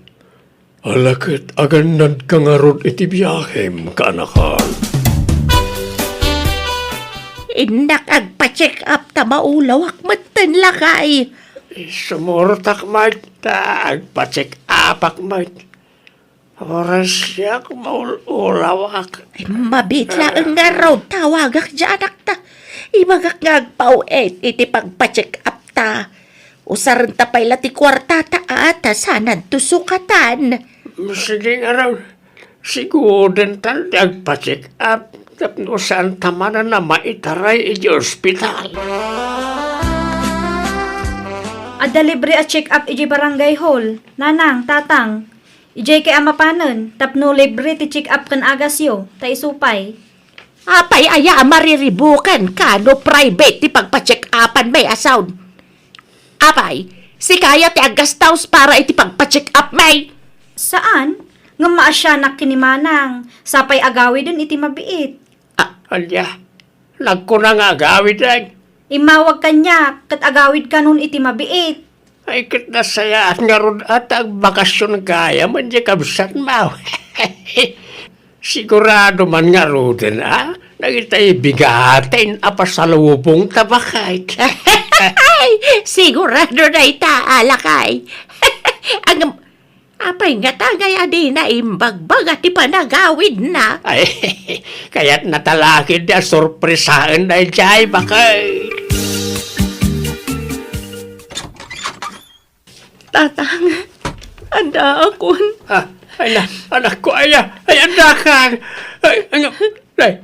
alakit aganad ka nga ron iti biyahem, kanakan.
Inak agpa-check up ta maulaw akmatan lakay.
Sumurtak mait, agpa-check apak mait. Oras siya maulawak.
Ay, mabitla ang nga raw tawagak dyan anak ta. Ibagak nga agpauet iti pagpa-check up ta. Usaran ta pa'y lati kwarta ta ata sanad tusukatan.
Sige nga raw, siguro din tal agpa-check up. Tapno saan tamanan na maitaray iti ospital.
Adda libre at check up iji barangay hall. Nanang, tatang. Ijay kay amapanan. Tapno libre ti check up kan agasyo. Ta isupay.
Apay aya mariribukan ka no private ti pagpa-check upan may asaw. Apay, si kaya ti agastaws para iti pagpa-check up may.
Saan? Nga maasyanak kinimanang. Sapay agawi dun iti mabiit.
Alya, nagkunang agawid ay.
Imawag kanya, kat agawid ka nun iti mabiit.
Ay kat nasayaan nga ron at ang bakasyon kaya man di kabsat mau. Sigurado man nga ron din nagitay bigatin apasalubong tabakay.
Ay, sigurado na itaalakay. Ang apay nga tagay adi na imbagbag at ipanagawid na.
Ay, kaya't natalakid na sorpresaan na jay bakay.
Tatang, anda akon.
Ay na, anak ko, ay andakan. Ay,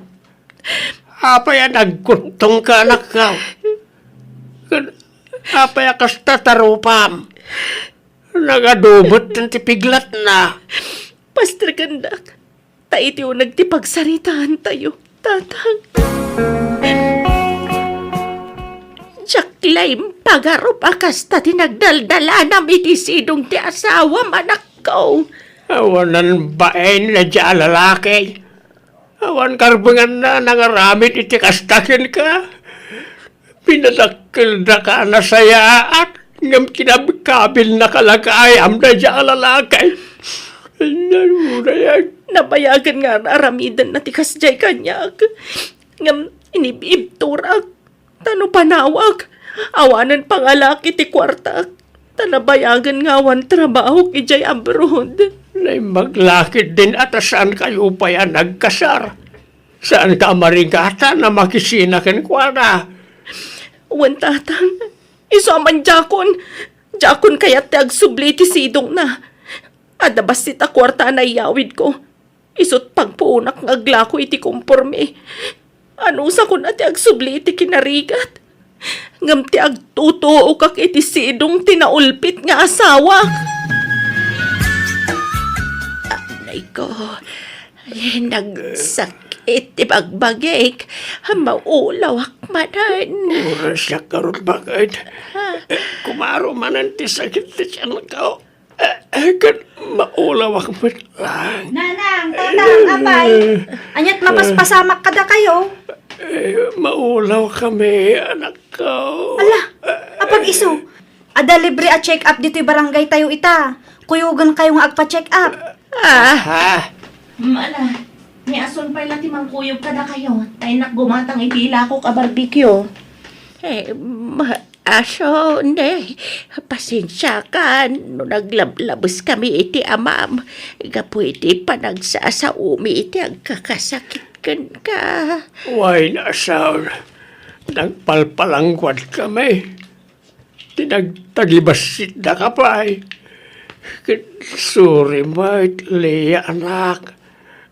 apay nagkuntong ka anak ka. Apay akas tatarupam. Nagadumot ng tipiglat na.
Pastor Gandak, taitiw nagtipagsaritaan tayo, tatang. Jaklaim pagarup akas ta tinagdaldala na itisidong ti asawa manak ko.
Awanan baen na dya lalaki. Awan karbangan na nangaramit iti kastakin ka. Pinadakil na ka na saya at ngam kinabikabil na kalagayam na dya lalaki. Ano yan?
Nabayagan nga na aramidan na tikas jay kanyak. Ngam inibibturak. Tano panawag. Awanan pangalaki ti kwarta. Tanabayagan nga wan trabaho ki jay abroad.
Nay maglakid din at saan kayo pa yan nagkasar? Saan ka maringkata na makisinakin kwa na?
Wan tatang, iso man jakon. Jakon kaya't ti agsubli ti sidong na. Adabas ti ta kwarta na iyawid ko. Isot pagpuunak ng aglako iti kumporme. Ano sa kun ati agsubli iti kinarigat? Ngam ti agtutuo kak iti sidong tinaulpit nga asawa. Anay ko, nagsakit ti bagbagik. Maulaw akmanan.
Oras siya karoon bakit? Kumaro man ang tisakit ti siyan ka. Kan maulaw ako man lang.
Nanang, tatang, apay. Anyat mapaspasamak kada kayo.
Maulaw kami, anak ko.
Ala, apag iso. Ada libre a check up dito'y barangay tayo ita. Kuyugan kayo nga agpa-check up.
Mala, may ason pa lang timang kuyog ka na kayo. Tay nak gumatang itila ko ka barbecue.
Aso, ne, pasensya ka, no naglablabos kami iti amam. Gapo iti panagsasaumi iti agkakasakit kan ka.
Why na sound? Nagpalpalangkwad kami. Tinagtagibasit na ka pa eh. Sorry, mate, Leia, anak.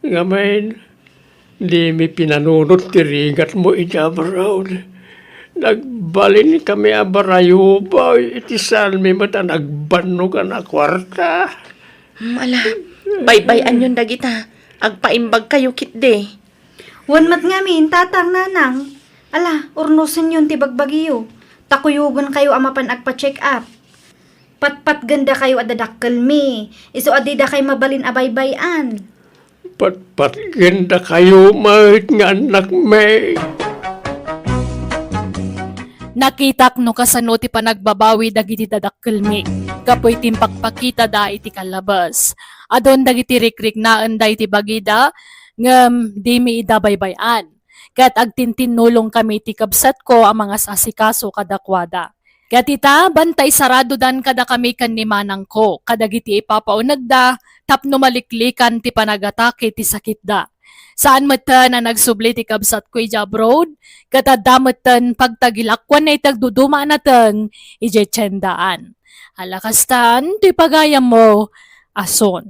Ngayon, di mi pinanunod tirigat mo ijabaraw. Nagbalin kami abarayo ba? Itisan mi mata nagbano ka na kwarta.
Mala, bye-bye anyon dagita. Agpaimbag kayo kitde.
Wan mat ngamin, tatang, nanang. Ala, urnusin yun ti bagbagiyo. Takuyugan kayo amapan agpa-check up. Patpat ganda kayo adadakkel mi. Iso adida kayo mabalin abay-bayan.
Patpat ganda kayo, mate, nga anak may.
Nakitak no kasano ti panagbabawi dagiti dadakkelmi. Kapoy timpakpakita da iti kalabas. Adon dagiti rikrik na anday ti bagida ngem di mi idabaybayan. Kat agtintinulong kami ti kabsat ko ang mga sasikaso kadakwada. Kat ita bantay sarado dan kada kami kanimanang ko. Kadagiti ipapaunag da tapno maliklikan ti panagatake ti sakit da. Saan matan na nagsubli ti kabsat ko ija abroad, katadamatan pagtagilakwan na itagduduma natin ije tiyendaan. Halakastan, ti pagayam mo, ason.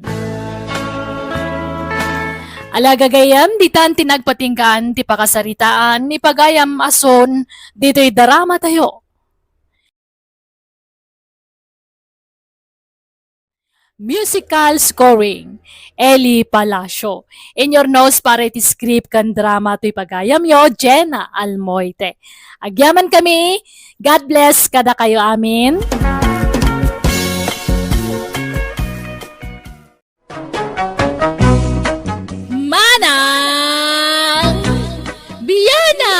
Alagagayam, ditan tinagpatinggan, ti pakasaritaan, ni pagayam ason, dito'y darama tayo. Musical scoring, Eli Palacio. In your nose para iti script kan drama to'y pagayam yo, Jenna Almoite. Agyaman kami, God bless kada kayo amin. Manang Biyana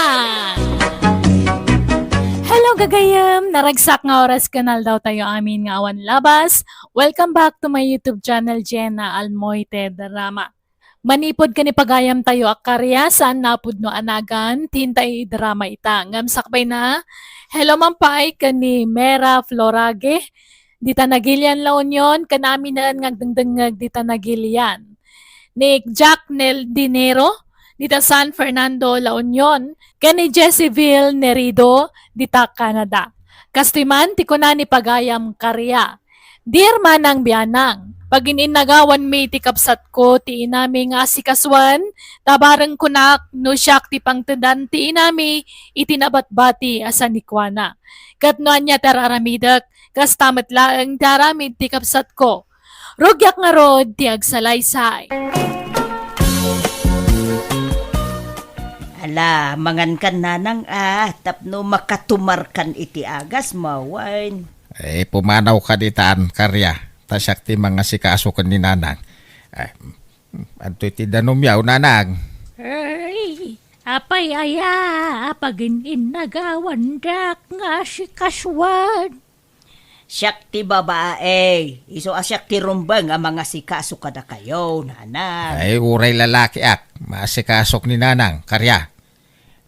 Hello gagayam! Naragsak nga oras kanal daw tayo amin nga awan labas. Welcome back to my YouTube channel, Jenna Almoite Drama. Manipod ka ni pagayam tayo akarya saan napud no anagan, tintay drama ita. Ngamsakbay na, hello mampay ka ni Mera Florage. Dita nagilian laon yon, kanami na ngagdengdengag dita nagilian. Ni Jack Nel Dinero, dita San Fernando, La Union, kani Jesseville Nerido, dita Canada. Kastiman, ti ko na ni pagayam karya. Dear manang biyanang, pag ininagawan mi ti kapsat ko, ti inami nga sikaswan, tabarang kunak, no siyak ti pangtedan, ti inami, itinabat-bati asa ni Kwana. Katnoan niya tararamidak, kas tamat laang daramid ti kapsat ko. Rugyak nga rod, ti agsalaysay.
Ala, mangan kan nanang tapno makatumarkan iti agas mawan.
Pumanaw ka ditaan, karya. Tasyak ti mga sikaso kan ni nanang. Anto ti danumyaw, nanang.
Ay, apay aya, apagin inagawan dak nga si kaswan.
Siyak ti babae, iso asyak ti rumbang ang mga sikaso kada kayo, nanang.
Uray lalaki masikasok ni nanang, karya.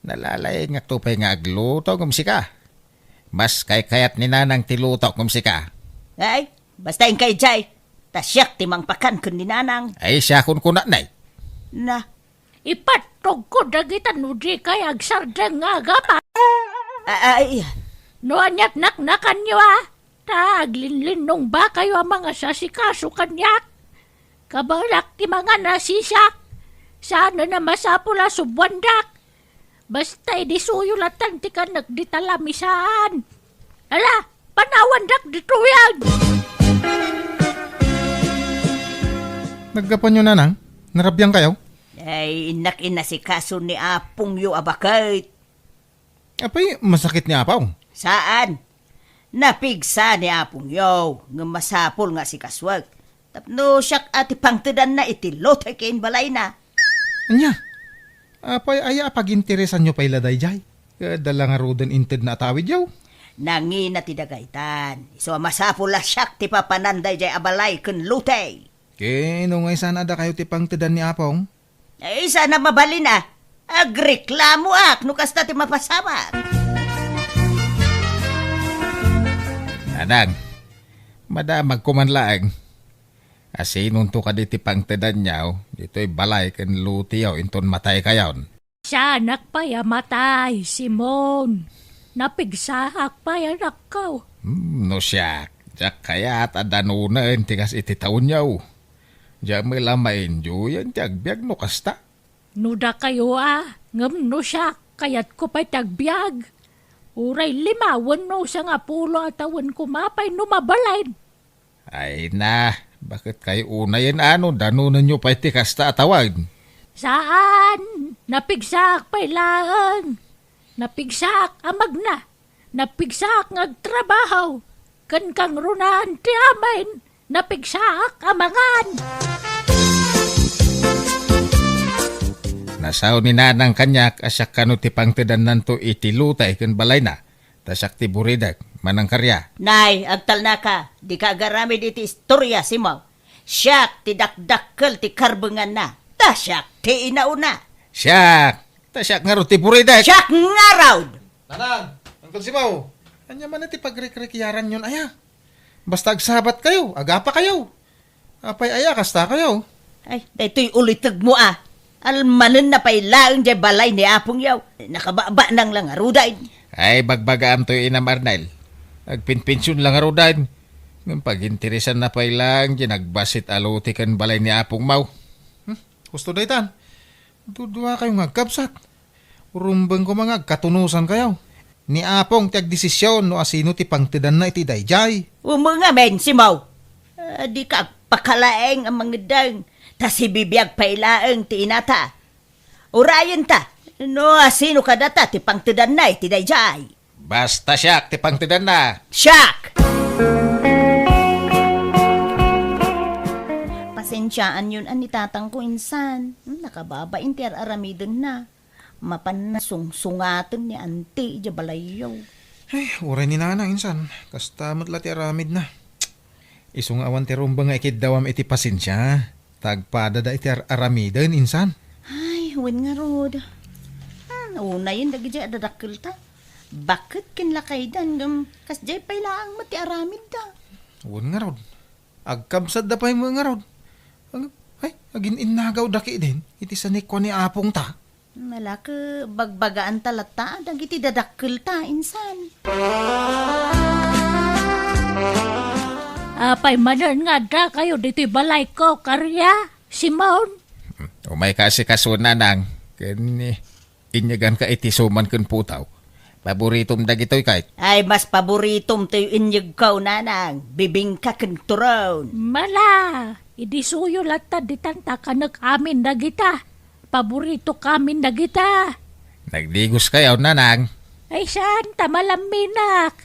Nalalay nga tupay nga agluto kumsika. Mas kayat ni nanang tiluto kumsika.
Ay, basta yung kay Jay, tasyak ti mangpakan kun ni nanang.
Siya kun kunanay.
Na,
Ipatog ko dagitan no di kay agsardang nga gapa.
ay,
No anyat naknakan nyo Taglinlinong ba kayo ang mga sasikaso kanyak? Kabalak ti mga nasisak. Sana na masapula subwandak. Basta idisuyulatan ti ka nagditalamisaan. Ala, panawandak dito yan.
Naggapan nyo nanang? Narabyang kayo?
ay inak inasikaso ni Apong yu abakait.
Apay, masakit ni apaw.
Saan? Napigsa ni Apong yu, nga masapol nga si kaswag. Tapno siyak ati pangtedan na itilotay kain balay na.
Anya? Apay, aya pag-interesan nyo pa'y laday jay. Dala nga roden inted na atawid yaw.
Nangi na ti dagaytan. So masapol la siyak ti papananday jay abalay kun lutay.
Nung ngay sana da kayo tipang tedan ni apong.
Ay, sana mabali na. Agreklamo no kasta ti mapasama.
Nanang, madamag kumanlaang. Asin to ka diti pang tedan niyaw, dito'y balay kan luti yaw, inton matay kayaw.
Siya nakpayamatay, Simon. Napigsahak pa yan akaw.
No siya, jak kaya at adanunan tigas iti taon yaw. Diya may lamain yan, tiyagbiag no kasta.
Nuda kayo ngam no siya, kayat ko pa'y tagbiag. Uray limawan no sa nga pulo at awan kumapay no mabalain.
Ay na, bakit kayo una yan danunan nyo pa'y tikasta atawag.
Saan? Napigsak pa'y lang. Napigsak amag na. Napigsak ngagtrabaho. Kan kang runan ti amin. Napigsak amangan.
Nasaw ni nanang kanyak asyak kano ti pangtedan nanto itilutay kan balay na. Tasak ti buridag, manang karya.
Nay, agtal na ka. Di ka garamid iti istorya si Mau. Siyak ti dakdakkel ti karbengan na. Tasyak ti inauna.
Siyak! Tasyak nga ro ti buridag.
Siyak nga raw.
Nanang, Uncle Simaw, anya man ti pagrekrekyaran yun aya. Basta agsabat kayo, agapa kayo. Apay aya, kasta kayo.
Ay, daytoy ulitag mo Almanen na pay laang jay balay ni Apong yaw. Nakababa nang lang arudain.
Ay, bagbagaan to yung inamarnal. Agpinpinsyon lang arudan. Nung pag-interesan na pay lang, nagbasit aluti kan balay ni Apong Mau. Gusto daytan. Dudua kayo ngagkapsat. Urumbang ko mga katunusan kayo. Ni Apong tiag desisyon no asino ti pangtidan na iti dayjay.
Umunga men si Mau. Di ka pakalaeng ang mga dang. Ta si bibiyag pailaeng ti inata. Urayan ta. No asino ka data ti pangtidan na iti dayjay.
Basta siyak ti pangtidan na.
Siyak!
Pasensyaan yun ang nitatang ko insan. Nakababa inter aramidon na. Mapan na sungsungaton ni Auntie Jabalayaw.
Ay, oray ni nanang insan. Kasta matla ti aramid na. Isong awan ti rumba nga ikid dawam iti pasensya. Tagpada da iti aramidan insan.
Ay, huwin nga rod. Una yun, dagi dyan adadakil ta. Bakit kinlakay dan? Kasjay pa'y laang mati aramid da.
Uwan nga rod. Agkabsad da pa'y mo nga rod. Ay, agin innagaw daki din. Iti sanikwa ni apong ta.
Malaka bagbagaan talata, dagi ti dadakil ta, insan.
Apay manan nga da kayo dito balay ko, karya. Simon.
Umay kasi kasuna nang. Kani, inyagan ka iti suman kun putaw. Paboritom dagitoy kahit.
Ay, mas paboritom tayo inyag ko, nanang. Bibing ka kang turon.
Mala. Idi suyo lata ditanta kanak amin na kita. Paborito kamin na kita.
Nagdigos kayo nanang.
Ay saan, tamalaminak.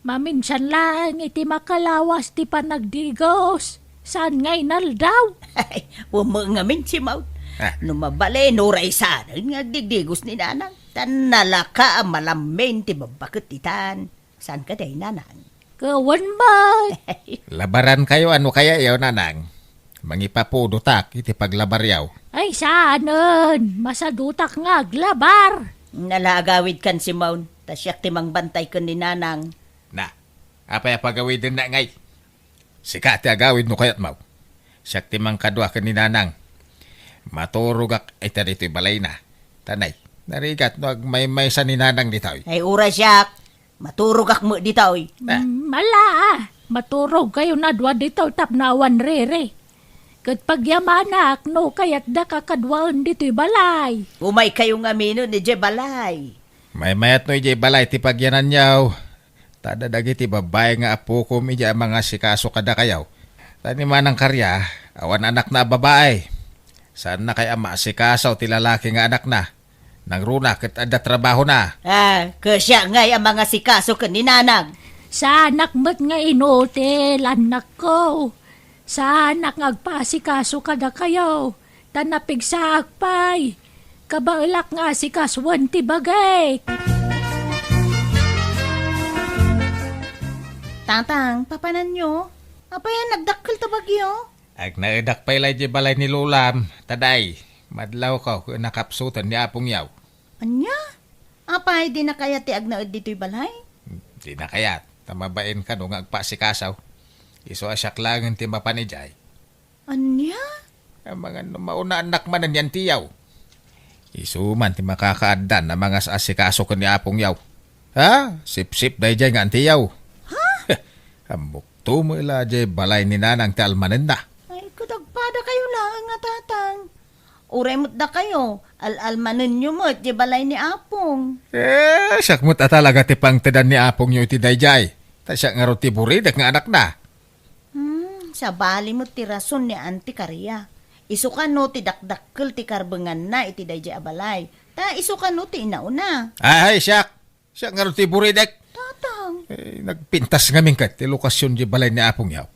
Maminsan lang iti makalawas ti panagdigos. Saan ngay naldaw?
Ay, umangamin si Maud.
Ah.
Numabali, nuray sana. Ngagdigdigos ni nanang. Tanalaka ang malamin ti babakit titan. Saan ka day, nanang?
Kawan ba?
Labaran kayo ano kaya yaw nanang. Mangipapudutak iti paglabaryaw.
Ay saanen, masadutak nga aglabar.
Nalagawid kan si Maud. Tasyak timang bantay ko ni nanang.
Na, apay pagawidin na ngay. Sika ti agawid mo kayat mau. Siyak timang kadwa ka ni nanang. Maturugak ay tarito'y balay na. Tanay, narigat no agmay-may sa ni nanang ditaw.
Ay, ura siyak. Maturog ak mo dito.
Mala, maturog kayo na dwa dito tapnawan rere. Kat pagyamanak no kayat da kakadwaan dito'y balay.
Umay kayong amino ni Jebalay.
May mayat no ijay balay ti pagyanan yaw. Tada dagiti babae nga apo ko ija mga sikaso kada kayaw. Tani manang karya, awan anak na babae. Saan na kay ama sikaso ti lalaki nga anak na. Nangruna kat ada trabaho na.
Kasya ngay ang mga sikaso ka ni nanang.
Sa anak mo't nga inutil, anak ko. Sa anak ngagpasikaso kada kayo. Tanapig sa akpay. Kabailak nga si kaswan ti bagay.
Tantang, papanan nyo? Apayan, nagdakil ta bagyo?
Ag naidak pa ilay di balay ni Lulam. Taday, madlaw ka kung nakapsutan ni apong yaw.
Anya? Apay, di na kaya ti agnaad dito'y balay?
Di na kayat, tamabain ka nung agpasikasaw. Iso asyak lang ti mapanijay.
Anya?
Ang mga mauna anak manan yan tiyaw. Isuman ti makakaadan na mga asikaso ko ni apong yaw. Ha? Sip-sip day jay nga tiyaw. Ha? Ambok tumo ila jay balay ni nanang ti almanen na.
Ay, kadagpada kayo lang nga tatang. Uray mo't da kayo. Al-almanin nyo mo't di balay ni Apong.
Siyak mo't talaga ti pangtadan ni apong yaw ti day jay. Ta siya nga ro ti buridak nga anak na.
Sa bali mo't ti rason ni Auntie Karia. Isukan no ti dakdakkel ti karbengan na iti dayjay abalay. Ta isukan no ti inauna.
Ay, siyak. Siya nga ro ti buridak.
Tatang.
Nagpintas ngamin kat ti lokasyon di balay ni apong yaw.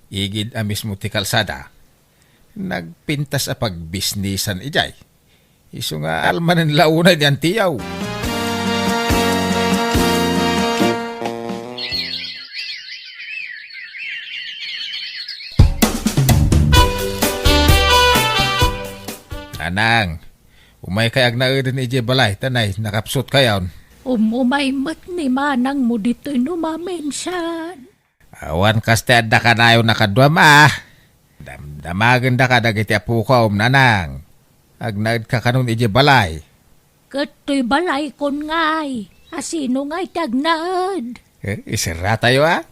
Igid amis mo ti kalsada. Nagpintas a pagbisnisan ijay. Iso nga almanan launa diyan tiyaw. Anang, umay kay agnaudin ijay balay, tanay, nakapsut kayon.
Umumay ni manang mo dito'y numamensan.
Awan kaste adda ka na yung nakadwa ma. Damdamagan da ka dagiti apo ka nanang. Agnaud ka kanun ijay balay.
Kato'y balay kon ngay. Asino ngay tagnaad.
Isira tayo ha?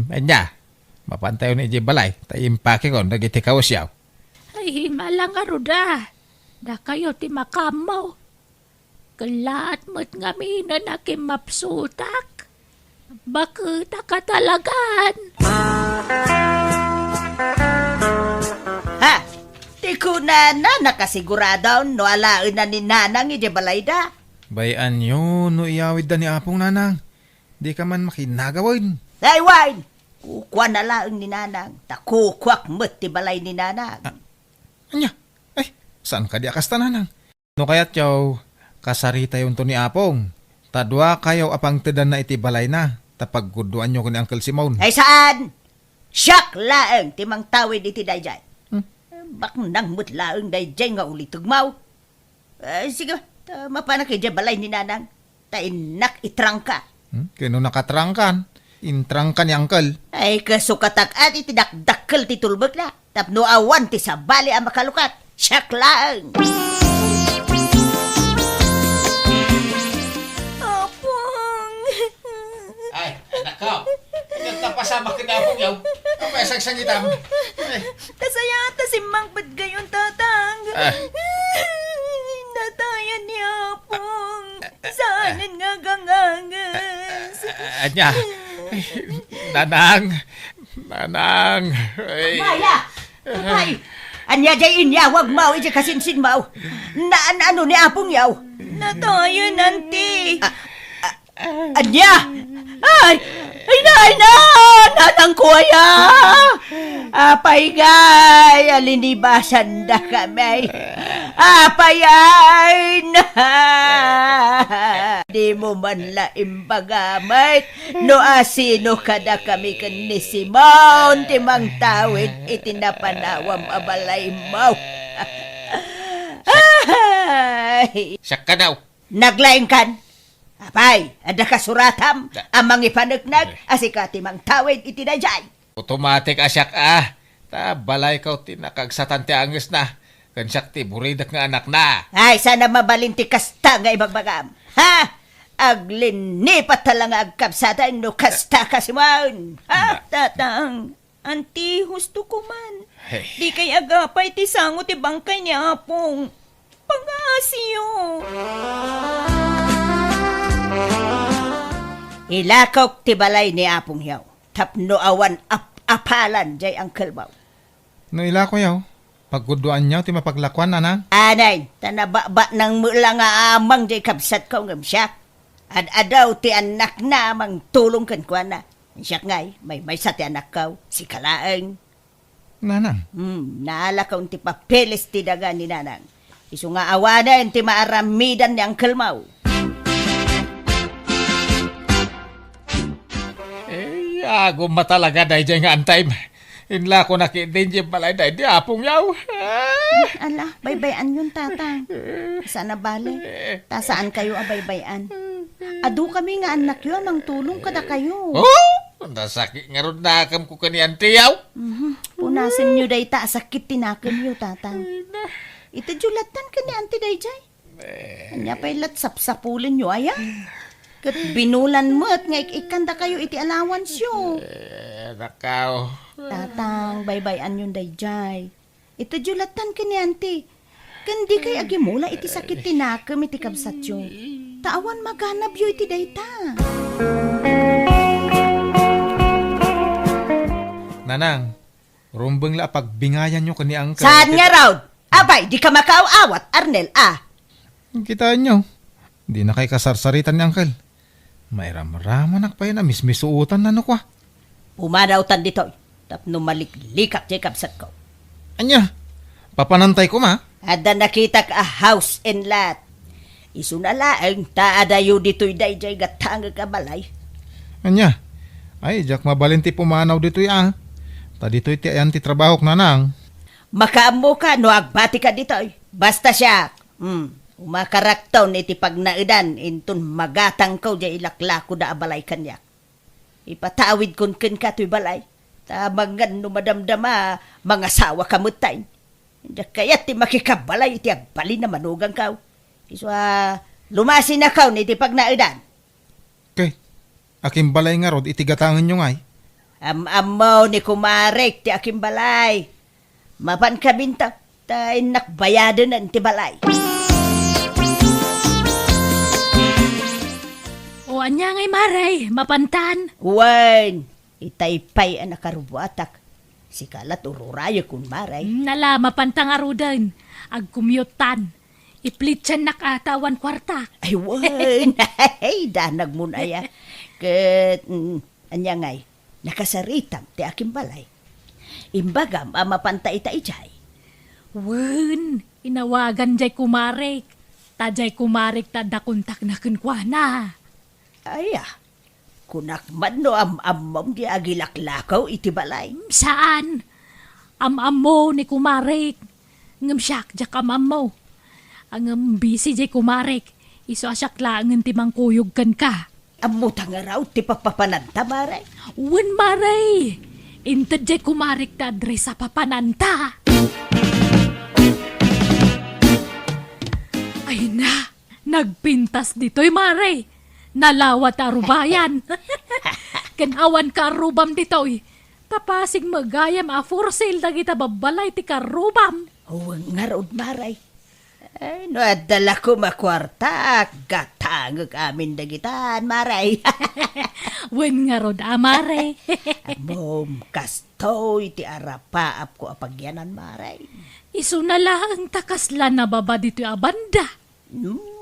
Anya, mapantayo ni ijay balay. Tayimpake ko, dagiti kawasyaw.
Ay, malang aruda. Da kayo ti makamaw. Kalaat mo't nga mina na kimapsutak. Bakit ka talagan?
Ha? Di ko na nakasigurado no alain na ni nanang iti balay da.
Bayan yun, no iyawid da ni apong nanang. Di ka man makinagawin.
Ay, wine! Kukwa na laang ni nanang. Takukwak mo't ti balay ni nanang.
Anya, saan ka di akas nanang? No kaya't yaw, kasarita yun to ni apong. Tadwa kayo apang tedan na iti balay na. Tapag guduan nyo ko ni Uncle Simon.
Ay saan? Siyak laeng timang tawid iti dayjay. Bak nang mut laeng dayjay nga uli tugmaw. Sige, mapana kay balay ni nanang. Ta inak itrangka.
Kino nakatrangkan. Intrangkan ni Uncle.
Ay kasukatak at iti dakdakkel ti tulbek na. Tapno awan ti sabali ang makalukat. Siyak laeng.
Ay, anak ko. Nagtapasama ka na akong yaw. Ang masagsangitam. Ay,
Kasayata si Mang gayon tatang. Natayan niya pong. Saanin nga gangangas.
Anya. Nanang. Nanang. Ay.
Maya! Ay! Anya jay inyawag mau, iti kasinsin mau. Ano ni apong yaw?
Natayan, nanti.
Anya! Ay! Ay na! Nanang kuya! Apay gay! Alinibasan na kami. Apay ay na! Di mo man laim bagamay. No asino kada kami kan ni Simon. Timang tawid itinapanawam abalay mo. Ay!
siyak ka daw.
Naglaing kan. Apay, ada kasuratam, amang ipanagnak, asikati mang tawid itinajay.
Automatic asyak balay ka tinakagsatan ti anges na. Kan siyak ti buridak nga anak na.
Ay, sana mabalinti kasta nga ibagbagam. Ha? Aglinipat talang agkapsatan no kasta kasimon. Ha?
Tatang, anti husto ko man.
Hey.
Di kay agapay ti sango ti bangkay ni Apong. Pag-aasiyo.
Ilakaw ti balay ni Apong Yaw. Tapno awan apalan jay ang kalbaw.
No ila ko yaw. Pagguduan niya ti mapaglakwan nanang.
Anay, tanababa ng mula nga amang jay kapsat ko ng siyak. Adaw ti anak na amang tulong kan kwa na. Siyak ngay, may sa ti anak kaw, si Kalaeng.
Nanang.
Naala kaw ti papeles ti daga ni nanang. Isu nga awanan ti maaramidan ni ang kalmaw.
Guma talaga dahi dyan nga antay. Inla ko nakidin dyan balay dahi di apong yaw.
Ala, baybayan yun, tatang. Sana bale. Tasaan kayo abaybayan. Adu kami nga anak yun, ang tulong kada kayo.
Oh! Nasakit nga ron nakam ko kaniyan ti yaw.
Punasin nyo day ta, sakit tinakan nyo, tatang. Ito julatan ka ni Auntie Dayjay. Kanya pa'y latsap-sapulin nyo, aya. Kat binulan mo at nga ikanda kayo iti allowance yo.
Nakaw.
Tatang, baybayan yun Dayjay. Ito julatan ka ni Auntie. Kandi kay agimula iti sakit tinakam iti kabsat yo. Taawan maganap yo iti dayta.
Nanang, rumbeng la pagbingayan nyo kani angka.
Saan nga raw? Abay, di ka makaaawat, Arnel,
Kitaan nyo. Di na kay kasarsaritan ni Uncle. Mayram-rama nakpay na mismisuutan na no kwa.
Pumadawtan dito. Tapno maliklikak jay kapsat ko.
Anya, papanantay ko ma.
Ada nakita ka a house and lot. Isu na laeng taadayo dito'y dayjay gatang ka balay.
Anya, ay jak mabalinti pumanaw dito'y Ta dito'y ti ayan ti trabahok nanang.
Makaamo ka no agbati ka dito'y. Basta siya. Umakaraktaw ni ti pagnaidan intun magatang ko jay ilaklako da abalay kanya. Ipatawid kun ka to'y balay. Tabangan no madamdama mga sawa kamutay. Hindi kaya ti makikabalay iti agbali na manugang kaw. Iswa lumasin na kaw ni ti pagnaidan.
Okay, aking balay nga rod itigatangan nyo ngay.
Amaw ni kumarek ti aking balay. Mapan kabintak tay nakbayadan ng ti balay.
O anya ngay maray, mapantan.
Wan, itaypay ang nakarubuatak. Si kalat ururayo kun maray.
Nala, mapantang arudan. Agkumyutan. Iplitsan nakatawan kwarta.
Ay, wan. Ay, danag mo na ya. Kat, anya ngay, nakasaritam ti aking balay. Imbagam, mapantay jay.
Wen, inawagan jay kumarek. Tajay kumarek ta dakuntak na kunkwana.
Ay, kunak man no am-amom di agilaklakaw iti balay.
Saan? Am-am mo ni kumarik. Ngam siyak, jak am-am mo. Ang busy jay kumarik. Iso asyak laangan timang kuyog kan ka.
Amuta nga raw ti papapananta, maray.
Wen maray. Inted jay kumarik ta adres sa papananta. Ay na, nagpintas dito'y maray. Nalawat arubayan. Kanawan ka arubam dito'y. Tapasig magayam for sale dagita babalay ti karubam.
Huwag nga raw, maray. Ay, no, adala ko makwarta. Gatangag amin dagitan, maray.
Wen nga rod amare.
Mom, kastoy ti arapaap ko apagyanan, maray.
Isu na lang takaslan na baba dito'y abanda.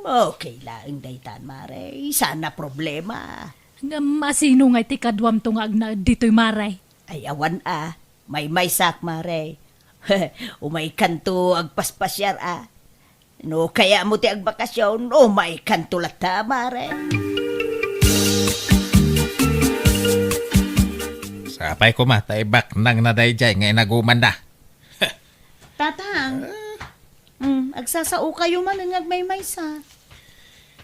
Okay lang, daytan, maray. Sana problema.
Nga masino nga ti kadwam tungag na dito'y maray.
Ay, awan may sak, maray. Umay kanto agpaspasyar No, kaya mo ti agbakasyon, may kanto lata, maray.
Sapay ko ma, taibak nang nadayjay ngay naguman na.
Tatang, agsasao kayo man ang may sa.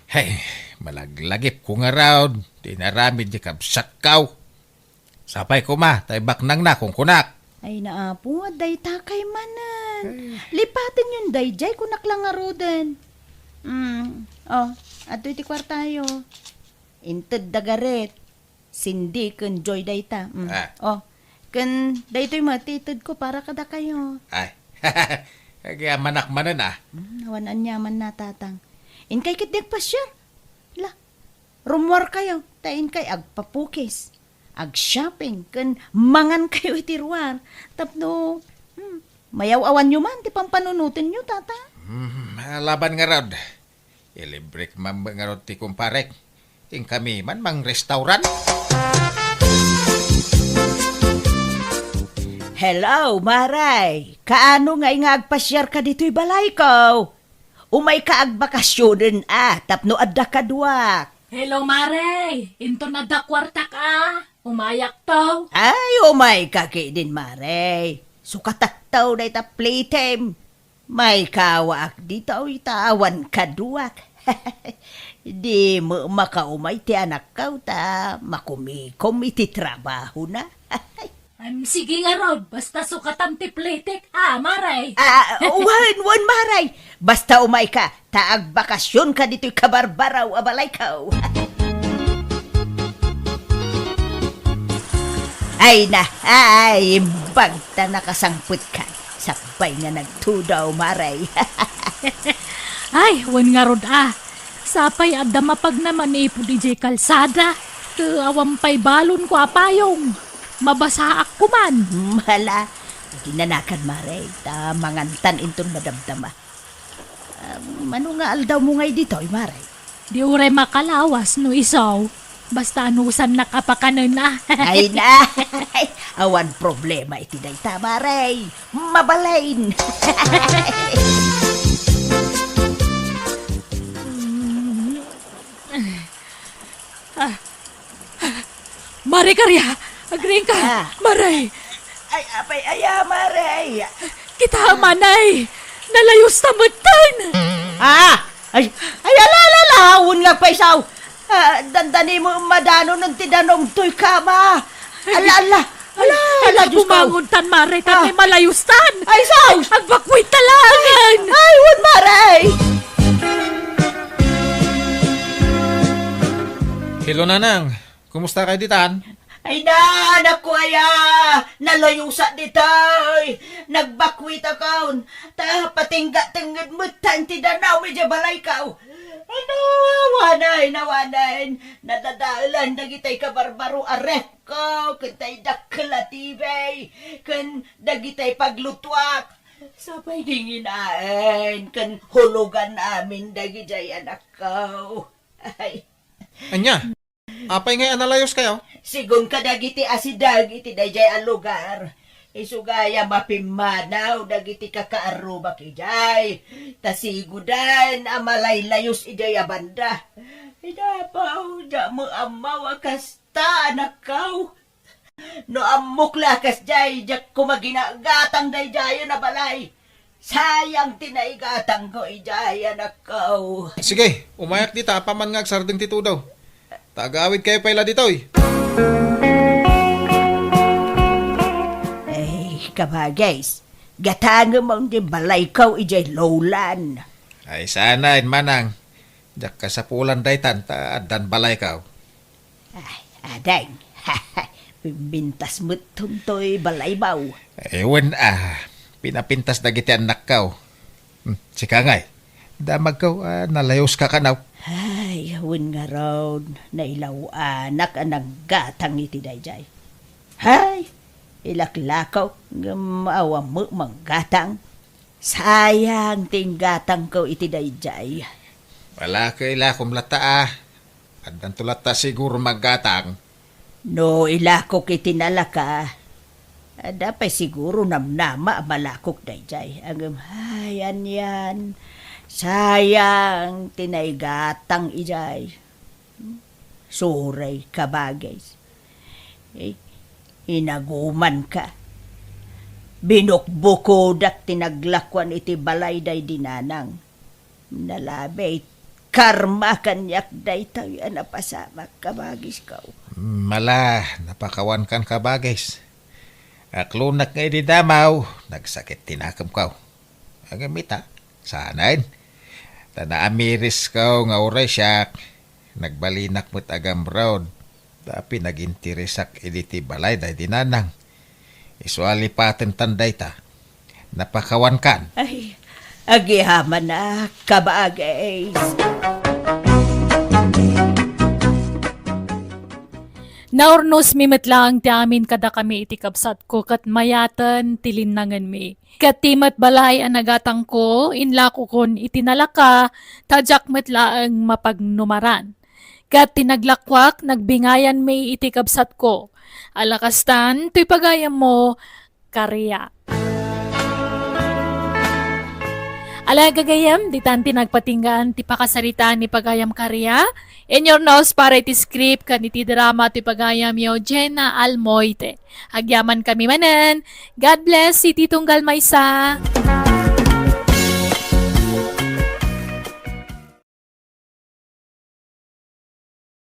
Hey, malaglagip ko nga raw, dinaramid di kabsakaw. Sapay ko ma, taibak nang na kung kunak.
Ay naapo, dayta kay manan. Lipatin yung dayjay kunak lang nga roden. Ato iti kwartayo. Inted dagaret. Sindi ken joy dayta. Ken daytoy matitid ko para kada kayo.
Ay, kaya manak manan
Nawanan yaman na tatang. Inkay kitdik pa siya. La, rumwar kayo. Tain kay agpapukis. Ag-shopping. Ken mangan kayo itiruar. Tapno, mayaw-awan nyo man. Ti pampanunutin nyo, tata.
Laban nga raw. Ilibre mamba nga raw ti kumparek. Ting kami man mang restaurant.
Hello, maray. Kaano nga agpasyar ka dito'y balay ko? Umay ka agbakasyonen tapno adda kadwak.
Hello maray, into na da kwarta ka. Umayak to.
Ay, umay ka din, maray. Sukataktaw na ita playtime. May kawaak dito itawan kadwak. Di mo makaumay ti anak kaw ta makumikom iti trabaho na.
Sige nga Rod, basta sukatam ti plitik, maray.
Wan maray. Basta umay ka, taag bakasyon ka dito'y kabarbaraw abalay kaw. Ay na, bagta nakasangput ka. Sakbay nga nagtudaw, maray.
Ay, wan nga Rod Sapay adda mapag naman ipo DJ kalsada. Awampay balon ko apayong. Mabasa ako man.
Mahala, ginanakan maray. Mangantan intong madamdama. Ano nga aldaw mo ngay dito, maray?
Di uray makalawas no isaw. Basta anusan nakapakanan na.
Ay na, awan problema iti day tamaray. Mabalain.
Mare karya, agring ka. Maray,
Ay, apay, maray.
kita manay. Nalayos tamutan.
Ay, alalawon nga pa isaw. Dandani mo madano ng tidanong tuy kama. Ala, Diyos ko.
Bumangon tan mare, tan may malayos tan.
Ay, saw.
Agbakwit talangan.
Ay, wun maray.
Hello nanang, kumusta kayo ditan?
Ay na, anak ko nalayusa ditay. Nagbakwit akaon. Patingga-tinggad mo tanti danaw medya balay ka. Ano, nawanay. Nadadaalan na gitay kabarbaro aref ko. Kantay dakla tibay. Kan dagitay paglutwak. Sabay dinginain. Kan hulugan amin dagijay anak ko. Ay.
Anya, apay ngay analayos kayo?
Sigun kadagiti asidag iti dayjay ang lugar. Isugaya mapimanaw dagiti kakaaruba kijay. Tasigudan amalaylayos ijay abanda. Idapaw, da mo amaw akasta, anak kaw. No amok lakas jay, jak ko maginagatang day jayo na balay. Sayang tinaigatang ko ijay, anak kaw.
Sige, umayak di tapaman nga sarding tito daw. Tagaawid kayo pala dito eh.
Ay, kabagays, gatanga mo di balay kaw ijay lowlan.
Ay sana manang. Jak ka sa pulan daytan ta dan balay ka.
Ay, adang, bintas mo't tuntoy balay baw.
Ewan pinapintas na giti anak ka. Si Kangay, damag ka, nalayos ka kanaw.
Ay, awan nga raw, nailaw anak anang gatang iti dayjay. Hay, ilaklakaw, maawa mo mang gatang. Sayang ting gatang ko iti dayjay.
Wala kaila kumlata Andan tulata siguro maggatang.
No ilakok iti nalaka. Dapay siguro namnama malakok dayjay. Ang hayan yan. Sayang tinaygatang ijay. Suray kabagay. Inaguman ka. Binukbukodak tinaglakwan iti balay day dinanang. Nalabay karma kanyak day tayo napasamak kabagis ka.
Mala, napakawan kan kabagis. Aklunak nga di damaw, nagsakit tinakam ka. Ang mita, sanain. Tanaamiris ka nga oray siya, nagbalinak mo't agam road. Tapi nagintirisak editi balay day dinanang. Isuali paten tanday ta. Napakawan kan.
Ay, agihaman na kabagay.
Naurnos mi metlang ti amin kada kami iti kapsat ko kat mayatan tilinangan mi. Kat timat balay ang nagatang ko, inlako kon itinalaka, tadyak metlaang mapagnumaran. Kat tinaglakwak, nagbingayan mi iti kapsat ko. Alakastan, tuy pagayam mo, karya. Alagagayam, di tanti nagpatinggan ti pakasarita ni pagayam karya. In your nose para iti script kan iti drama ti pagayam yo Jenna Almoite. Agyaman kami manen. God bless si Titong Galmaysa.